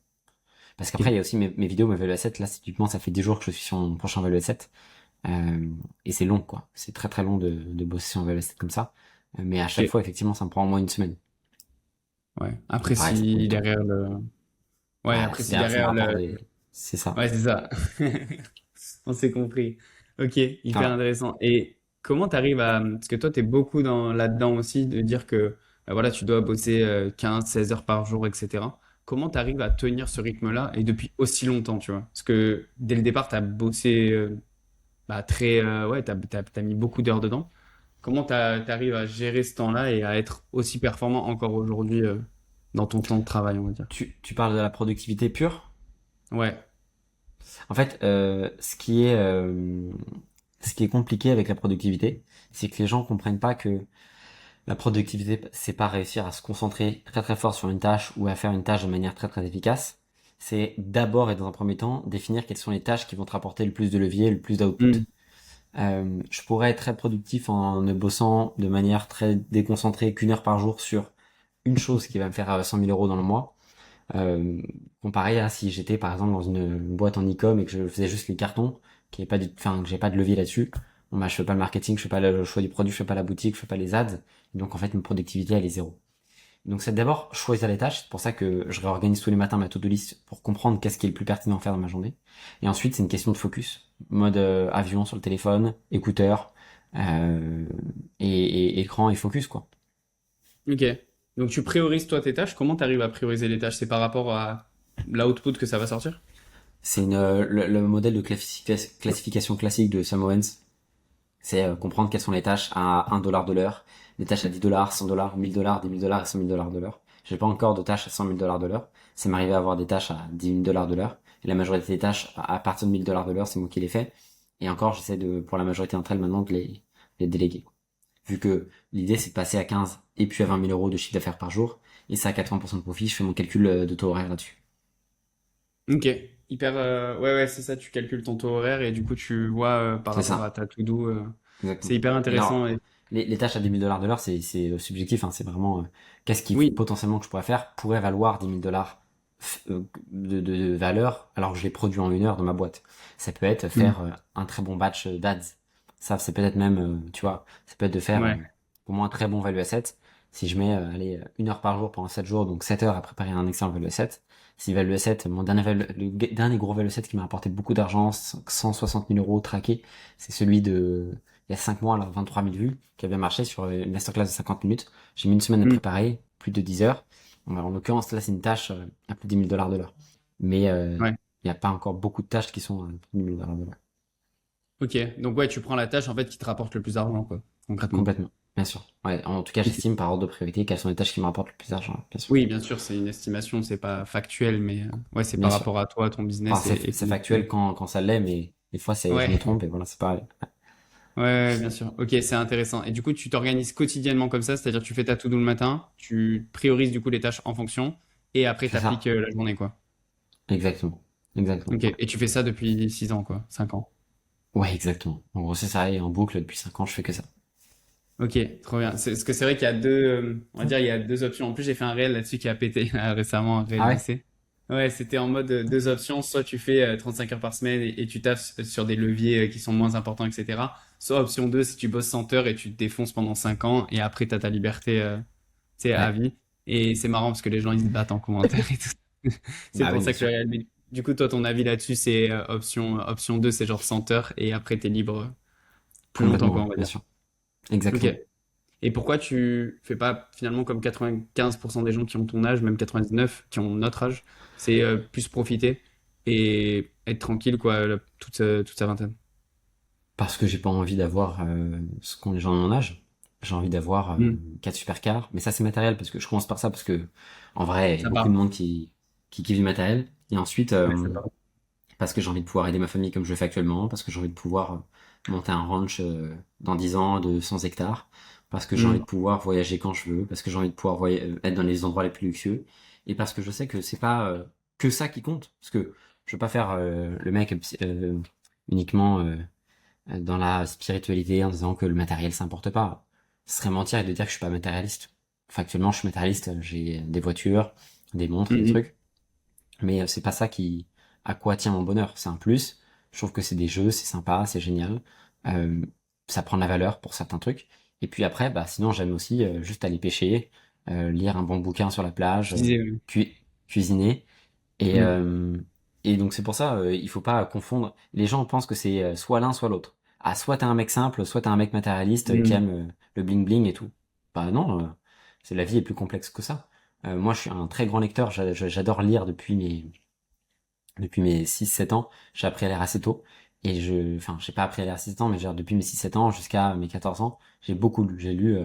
Speaker 1: Parce qu'après, il y a aussi mes vidéos, mes value assets. Là, typiquement, ça fait 10 jours que je suis sur mon prochain value asset. Et c'est long, quoi. C'est très très long de bosser sur un value asset comme ça. Mais à chaque
Speaker 2: Ok.
Speaker 1: fois, effectivement, ça me prend au moins une semaine.
Speaker 2: Ouais.
Speaker 1: Donc
Speaker 2: Après,
Speaker 1: pareil, ça prend du
Speaker 2: si
Speaker 1: temps.
Speaker 2: derrière le. Ouais,
Speaker 1: Bah,
Speaker 2: après,
Speaker 1: c'est
Speaker 2: si
Speaker 1: derrière, ça me
Speaker 2: derrière
Speaker 1: rapporte
Speaker 2: le.
Speaker 1: des... C'est ça.
Speaker 2: Ouais, c'est ça. On s'est compris. Ok, hyper
Speaker 1: Voilà.
Speaker 2: intéressant. Et comment tu arrives à... Parce que toi, tu es beaucoup là-dedans aussi, de dire que voilà, tu dois bosser 15, 16 heures par jour, etc. Comment tu arrives à tenir ce rythme-là et depuis aussi longtemps, tu vois? Parce que dès le départ, tu as bossé très... ouais, t'as mis beaucoup d'heures dedans. Comment tu arrives à gérer ce temps-là et à être aussi performant encore aujourd'hui dans ton temps de travail, on va dire?
Speaker 1: Tu parles de la productivité pure.
Speaker 2: Ouais.
Speaker 1: En fait, ce qui est compliqué avec la productivité, c'est que les gens comprennent pas que la productivité, c'est pas réussir à se concentrer très très fort sur une tâche ou à faire une tâche de manière très très efficace. C'est d'abord et dans un premier temps définir quelles sont les tâches qui vont te rapporter le plus de levier, le plus d'output.
Speaker 2: Hmm.
Speaker 1: Je pourrais être très productif en ne bossant de manière très déconcentrée qu'une heure par jour sur une chose qui va me faire 100 000 euros dans le mois. Comparé à si j'étais par exemple dans une boîte en e-com et que je faisais juste les cartons, que j'ai pas de levier là-dessus. Bon bah je fais pas le marketing, je fais pas le choix du produit, je fais pas la boutique, je fais pas les ads. Et donc en fait, ma productivité elle est zéro. Donc c'est d'abord choisir les tâches, c'est pour ça que je réorganise tous les matins ma to-do list pour comprendre qu'est-ce qui est le plus pertinent à faire dans ma journée. Et ensuite c'est une question de focus, mode avion sur le téléphone, écouteurs, euh, et écran et focus quoi.
Speaker 2: Ok. Donc tu priorises toi tes tâches. Comment tu arrives à prioriser les tâches? C'est par rapport à l'output que ça va sortir?
Speaker 1: C'est le modèle de classification classique de Sam Owens. C'est comprendre quelles sont les tâches à 1 dollar de l'heure, les tâches à 10 dollars, 100 dollars, 1000 dollars, 10 000 dollars et 100 000 dollars de l'heure. J'ai pas encore de tâches à 100 000 dollars de l'heure. C'est m'arriver à avoir des tâches à 10 000 dollars de l'heure. Et la majorité des tâches à partir de 1000 dollars de l'heure, c'est moi qui les fais. Et encore, j'essaie pour la majorité d'entre elles maintenant les déléguer. Vu que l'idée c'est de passer à 15 et puis à 20 000 euros de chiffre d'affaires par jour. Et ça à 80% de profit, je fais mon calcul de taux horaire là-dessus.
Speaker 2: Ok. Hyper. Ouais, ouais, c'est ça. Tu calcules ton taux horaire et du coup tu vois par
Speaker 1: C'est
Speaker 2: rapport à
Speaker 1: ça.
Speaker 2: ta to-do. C'est
Speaker 1: Exactement.
Speaker 2: hyper
Speaker 1: Et alors,
Speaker 2: intéressant. Et...
Speaker 1: les tâches à 10 000 dollars de l'heure, c'est subjectif, hein, c'est vraiment qu'est-ce qui
Speaker 2: Oui.
Speaker 1: potentiellement que je pourrais faire pourrait valoir 10 000 dollars de valeur alors que je l'ai produit en 1 heure dans ma boîte. Ça peut être
Speaker 2: Hmm.
Speaker 1: faire un très bon batch d'ads. Ça, c'est peut-être même, tu vois, ça peut être de faire
Speaker 2: Ouais.
Speaker 1: pour moi un très bon value asset. Si je mets, allez, 1 heure par jour pendant 7 jours, donc 7 heures à préparer un excellent value asset. Si value asset, dernier gros value asset qui m'a apporté beaucoup d'argent, 160 000 euros traqués, c'est celui il y a 5 mois, là, 23 000 vues, qui a bien marché sur une masterclass de 50 minutes. J'ai mis une semaine à
Speaker 2: Hmm.
Speaker 1: préparer, plus de 10 heures. Bon, en l'occurrence, là, c'est une tâche à plus de 10 000 dollars de l'heure. Mais
Speaker 2: Ouais.
Speaker 1: il n'y a pas encore beaucoup de tâches qui sont à plus de 10 000 dollars de l'heure.
Speaker 2: Ok. Donc ouais, tu prends la tâche en fait qui te rapporte le plus d'argent, quoi, concrètement.
Speaker 1: Complètement, bien sûr. Ouais, en tout cas,
Speaker 2: Ok.
Speaker 1: j'estime par ordre de priorité quelles sont les tâches qui me rapportent le plus d'argent, bien sûr.
Speaker 2: Oui, bien sûr, c'est une estimation, c'est pas factuel, mais ouais, c'est
Speaker 1: Bien
Speaker 2: par
Speaker 1: sûr.
Speaker 2: rapport à toi, à ton
Speaker 1: Enfin,
Speaker 2: business et
Speaker 1: c'est
Speaker 2: comment
Speaker 1: factuel quand ça l'est, mais des fois, je me
Speaker 2: Ouais.
Speaker 1: trompe et voilà, c'est pareil.
Speaker 2: Ouais, ouais, bien sûr. Ok, c'est intéressant. Et du coup, tu t'organises quotidiennement comme ça, c'est-à-dire tu fais ta to-do le matin, tu priorises du coup les tâches en fonction, et après
Speaker 1: C'est
Speaker 2: t'appliques
Speaker 1: ça.
Speaker 2: la journée, quoi.
Speaker 1: Exactement. Exactement.
Speaker 2: Ok, et tu fais ça depuis 6 ans, quoi, 5 ans.
Speaker 1: Ouais, exactement. En gros, c'est ça, et en boucle, depuis 5 ans, je fais que ça.
Speaker 2: Ok, trop bien. Parce que c'est vrai qu'il y a deux, on va dire, il y a deux options. En plus, j'ai fait un réel là-dessus qui a pété récemment, un réel
Speaker 1: Ah ouais?
Speaker 2: lycée. Ouais, c'était en mode deux options. Soit tu fais 35 heures par semaine et tu taffes sur des leviers qui sont moins importants, etc. Soit option 2, si tu bosses 100 heures et tu te défonces pendant 5 ans et après t'as ta liberté, tu sais, à
Speaker 1: Ouais.
Speaker 2: vie. Et c'est marrant parce que les gens ils se battent en commentaire et tout. C'est
Speaker 1: Bah
Speaker 2: pour
Speaker 1: oui, bien
Speaker 2: ça que le
Speaker 1: sûr.
Speaker 2: réel. Mais du coup, toi, ton avis là-dessus, c'est option 2, c'est genre 100 heures et après t'es libre plus longtemps,
Speaker 1: Complètement,
Speaker 2: quoi,
Speaker 1: ouais,
Speaker 2: on va
Speaker 1: bien
Speaker 2: dire.
Speaker 1: sûr.
Speaker 2: Ok.
Speaker 1: Exactement.
Speaker 2: Et pourquoi tu fais pas finalement comme 95% des gens qui ont ton âge, même 99 qui ont notre âge, c'est plus profiter et être tranquille quoi toute sa vingtaine.
Speaker 1: Parce que j'ai pas envie d'avoir ce qu'ont les gens de mon âge. J'ai envie d'avoir
Speaker 2: Hmm.
Speaker 1: 4 supercars. Mais ça, c'est matériel, parce que je commence par ça, parce que, en vrai, il y a
Speaker 2: Ça
Speaker 1: beaucoup de
Speaker 2: part.
Speaker 1: monde qui kiffe du matériel. Et ensuite,
Speaker 2: Ouais, ça part.
Speaker 1: parce que j'ai envie de pouvoir aider ma famille comme je le fais actuellement, parce que j'ai envie de pouvoir monter un ranch dans 10 ans de 100 hectares, parce que j'ai envie
Speaker 2: Hmm.
Speaker 1: de pouvoir voyager quand je veux, parce que j'ai envie de pouvoir être dans les endroits les plus luxueux. et parce que je sais que c'est pas que ça qui compte. Parce que je veux pas faire le mec uniquement dans la spiritualité en disant que le matériel ça importe pas. Ce serait mentir et de dire que je suis pas matérialiste. Factuellement, je suis matérialiste, j'ai des voitures, des montres, des
Speaker 2: Mhm.
Speaker 1: trucs, mais c'est pas ça qui à quoi tient mon bonheur. C'est un plus. Je trouve que c'est des jeux, c'est sympa, c'est génial. Euh, Ça prend de la valeur pour certains trucs. Et puis après, bah sinon j'aime aussi juste aller pêcher, lire un bon bouquin sur la plage,
Speaker 2: Je disais,
Speaker 1: cuisiner. Et,
Speaker 2: mhm.
Speaker 1: et donc c'est pour ça, il faut pas confondre. Les gens pensent que c'est soit l'un, soit l'autre. Ah, soit t'es un mec simple, soit t'es un mec matérialiste qui
Speaker 2: Mhm.
Speaker 1: aime le bling bling et tout. Bah non, c'est la vie est plus complexe que ça. Moi, je suis un très grand lecteur. J'adore lire depuis mes 6 7 ans. J'ai appris à lire assez tôt. Et enfin, j'ai pas appris à lire à 6 ans, mais genre depuis mes 6 7 ans jusqu'à mes 14 ans, j'ai beaucoup lu. J'ai lu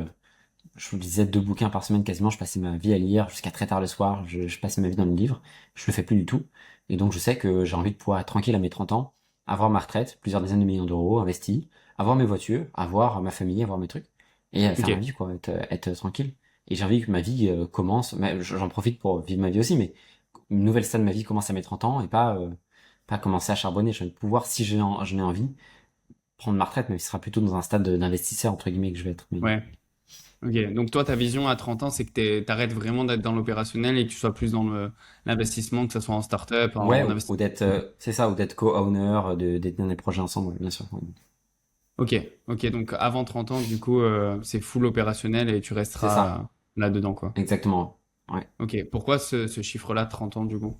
Speaker 1: je lisais 2 bouquins par semaine quasiment, je passais ma vie à lire jusqu'à très tard le soir, je passais ma vie dans le livre, je le fais plus du tout. Et donc je sais que j'ai envie de pouvoir être tranquille à mes 30 ans, avoir ma retraite, plusieurs dizaines de millions d'euros investis, avoir mes voitures, avoir ma famille, avoir mes trucs, et faire ma
Speaker 2: Ok.
Speaker 1: vie quoi, être tranquille. Et j'ai envie que ma vie commence, mais j'en profite pour vivre ma vie aussi, mais une nouvelle stade de ma vie commence à mes 30 ans et pas commencer à charbonner. J'ai envie de pouvoir, si j'en ai envie, prendre ma retraite, mais ce sera plutôt dans un stade d'investisseur entre guillemets que je vais être. Mais
Speaker 2: Ouais. Ok. Donc toi, ta vision à 30 ans, c'est que t'arrêtes vraiment d'être dans l'opérationnel et que tu sois plus dans l'investissement, que ce soit en start-up,
Speaker 1: ouais,
Speaker 2: en
Speaker 1: ou
Speaker 2: investissement.
Speaker 1: d'être, c'est ça, ou d'être co-owner, de détenir des projets ensemble, ouais, bien sûr. Ouais.
Speaker 2: Ok. Ok. Donc avant 30 ans, du coup, c'est full opérationnel et tu
Speaker 1: C'est
Speaker 2: resteras
Speaker 1: ça,
Speaker 2: là-dedans, quoi.
Speaker 1: exactement. Ouais.
Speaker 2: Ok. Pourquoi ce chiffre-là, 30 ans, du coup?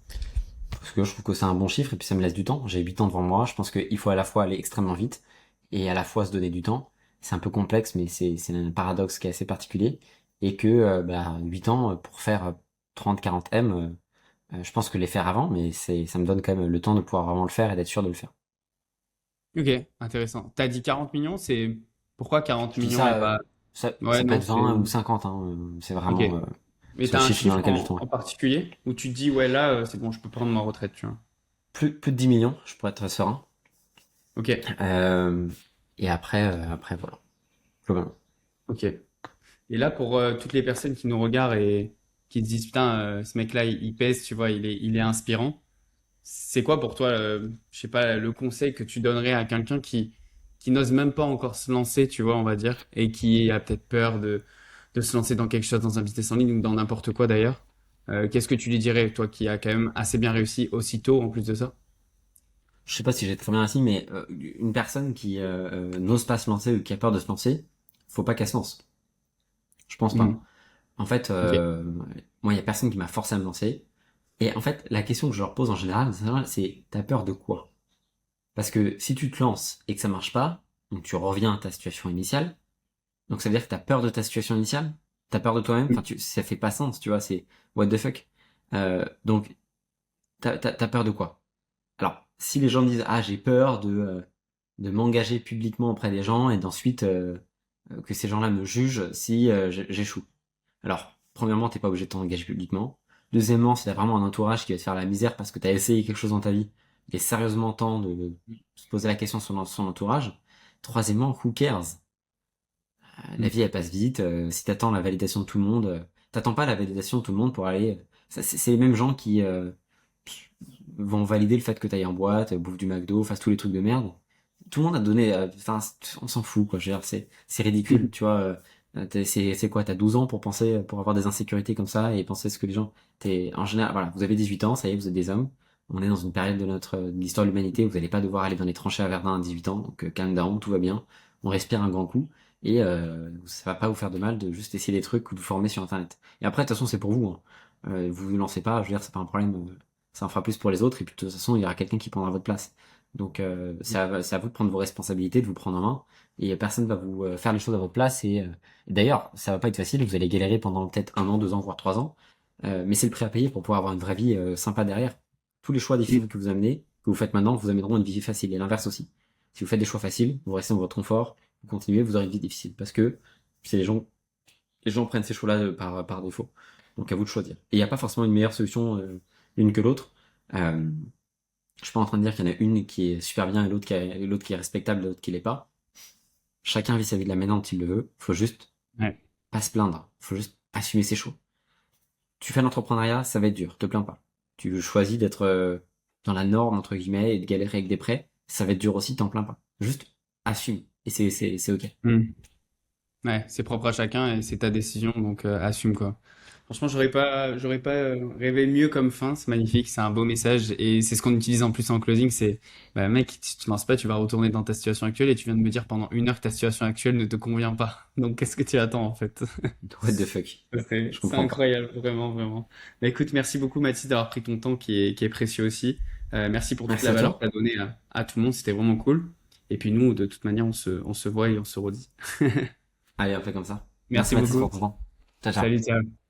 Speaker 1: Parce que je trouve que c'est un bon chiffre et puis ça me laisse du temps. J'ai 8 ans devant moi. Je pense qu'il faut à la fois aller extrêmement vite et à la fois se donner du temps. C'est un peu complexe, mais c'est un paradoxe qui est assez particulier. Et que bah, 8 ans pour faire 30-40 M, je pense que les faire avant, mais ça me donne quand même le temps de pouvoir vraiment le faire et d'être sûr de le faire.
Speaker 2: Ok. Intéressant. T'as dit 40 millions, c'est pourquoi 40
Speaker 1: Je dis
Speaker 2: millions et
Speaker 1: ça,
Speaker 2: pas...
Speaker 1: ça
Speaker 2: Ouais,
Speaker 1: peut
Speaker 2: non,
Speaker 1: être
Speaker 2: c'est...
Speaker 1: 20 ou 50, hein, c'est
Speaker 2: Ok.
Speaker 1: vraiment
Speaker 2: Mais
Speaker 1: c'est le
Speaker 2: t'as un
Speaker 1: chiffre dans
Speaker 2: chiffre
Speaker 1: lequel je tourne.
Speaker 2: en particulier où tu te dis, ouais, là, c'est bon, je peux prendre ma retraite, tu vois.
Speaker 1: Plus de 10 millions, je pourrais être serein.
Speaker 2: Ok.
Speaker 1: Euh, et après voilà, globalement.
Speaker 2: Ok. Et là, pour toutes les personnes qui nous regardent et qui se disent, putain, ce mec-là, il pèse, tu vois, il est inspirant. C'est quoi pour toi, je sais pas, le conseil que tu donnerais à quelqu'un qui n'ose même pas encore se lancer, tu vois, on va dire, et qui a peut-être peur de se lancer dans quelque chose, dans un business en ligne ou dans n'importe quoi d'ailleurs. Qu'est-ce que tu lui dirais, toi qui as quand même assez bien réussi aussitôt en plus de ça?
Speaker 1: Je sais pas si j'ai très bien assis, mais une personne qui n'ose pas se lancer ou qui a peur de se lancer, faut pas qu'elle se lance. Je pense pas.
Speaker 2: Mhm.
Speaker 1: En fait,
Speaker 2: Ok.
Speaker 1: moi, il y a personne qui m'a forcé à me lancer. Et en fait, la question que je leur pose en général, c'est t'as peur de quoi? Parce que si tu te lances et que ça marche pas, donc tu reviens à ta situation initiale. Donc ça veut dire que t'as peur de ta situation initiale, t'as peur de toi-même. Enfin, ça fait pas sens, tu vois. C'est what the fuck. Donc t'as peur de quoi? Alors, si les gens me disent ah j'ai peur de m'engager publiquement auprès des gens et d'ensuite que ces gens-là me jugent si j'échoue. Alors, premièrement, t'es pas obligé de t'engager publiquement. Deuxièmement, si t'as vraiment un entourage qui va te faire la misère parce que t'as essayé quelque chose dans ta vie, il est sérieusement temps de se poser la question sur son entourage. Troisièmement, who cares? La
Speaker 2: Mhm.
Speaker 1: vie elle passe vite. Si t'attends la validation de tout le monde, t'attends pas la validation de tout le monde pour aller. C'est les mêmes gens qui vont valider le fait que t'ailles en boîte, bouffe du McDo, fasse tous les trucs de merde. Tout le monde a donné, enfin, on s'en fout, quoi. Je veux dire, c'est ridicule, tu vois. C'est quoi, t'as 12 ans pour penser, pour avoir des insécurités comme ça et penser ce que les gens, en général, voilà, vous avez 18 ans, ça y est, vous êtes des hommes. On est dans une période de l'histoire de l'humanité où vous n'allez pas devoir aller dans les tranchées à Verdun à 18 ans, donc calm down, tout va bien. On respire un grand coup et ça va pas vous faire de mal de juste essayer des trucs ou de vous former sur Internet. Et après, de toute façon, c'est pour vous, hein. Vous vous lancez pas, je veux dire, c'est pas un problème. Ça en fera plus pour les autres et puis de toute façon il y aura quelqu'un qui prendra votre place. Donc c'est à vous de prendre vos responsabilités, de vous prendre en main et personne va vous faire les choses à votre place et d'ailleurs ça va pas être facile, vous allez galérer pendant peut-être 1 an, 2 ans, voire 3 ans, mais c'est le prix à payer pour pouvoir avoir une vraie vie sympa derrière. Tous les choix difficiles que vous amenez, que vous faites maintenant, vous amèneront une vie facile et l'inverse aussi. Si vous faites des choix faciles, vous restez dans votre confort, vous continuez, vous aurez une vie difficile parce que c'est les gens prennent ces choix-là par défaut. Donc à vous de choisir. Et il n'y a pas forcément une meilleure solution l'une que l'autre. Euh, je suis pas en train de dire qu'il y en a une qui est super bien et l'autre qui est respectable et l'autre qui l'est pas. Chacun vit sa vie de la manière dont il le veut. Faut juste
Speaker 2: Ouais.
Speaker 1: pas se plaindre. Faut juste assumer ses choix. tu fais l'entrepreneuriat, ça va être dur, te plains pas. Tu choisis d'être dans la norme, entre guillemets, et de galérer avec des prêts, ça va être dur aussi, t'en plains pas. Juste assume. Et c'est ok.
Speaker 2: Hmm. Ouais, c'est propre à chacun et c'est ta décision, donc assume quoi. Franchement, j'aurais pas rêvé mieux comme fin. C'est magnifique, c'est un beau message et c'est ce qu'on utilise en plus en closing. C'est, bah mec, si tu te lances pas, tu vas retourner dans ta situation actuelle et tu viens de me dire pendant 1 heure que ta situation actuelle ne te convient pas. Donc qu'est-ce que tu attends en fait?
Speaker 1: What the fuck.
Speaker 2: C'est
Speaker 1: Je
Speaker 2: c'est
Speaker 1: comprends pas.
Speaker 2: incroyable, vraiment, vraiment. Bah, écoute, merci beaucoup Mathis d'avoir pris ton temps qui est précieux aussi. Merci pour toute
Speaker 1: Merci
Speaker 2: la
Speaker 1: à
Speaker 2: valeur que
Speaker 1: toi.
Speaker 2: tu as donnée à tout le monde, c'était vraiment cool. Et puis nous, de toute manière, on se voit et on se redit.
Speaker 1: Allez, on fait comme ça. Merci
Speaker 2: Merci
Speaker 1: Mathis
Speaker 2: beaucoup.
Speaker 1: pour ton temps. Ciao, ciao.
Speaker 2: Salut, ciao.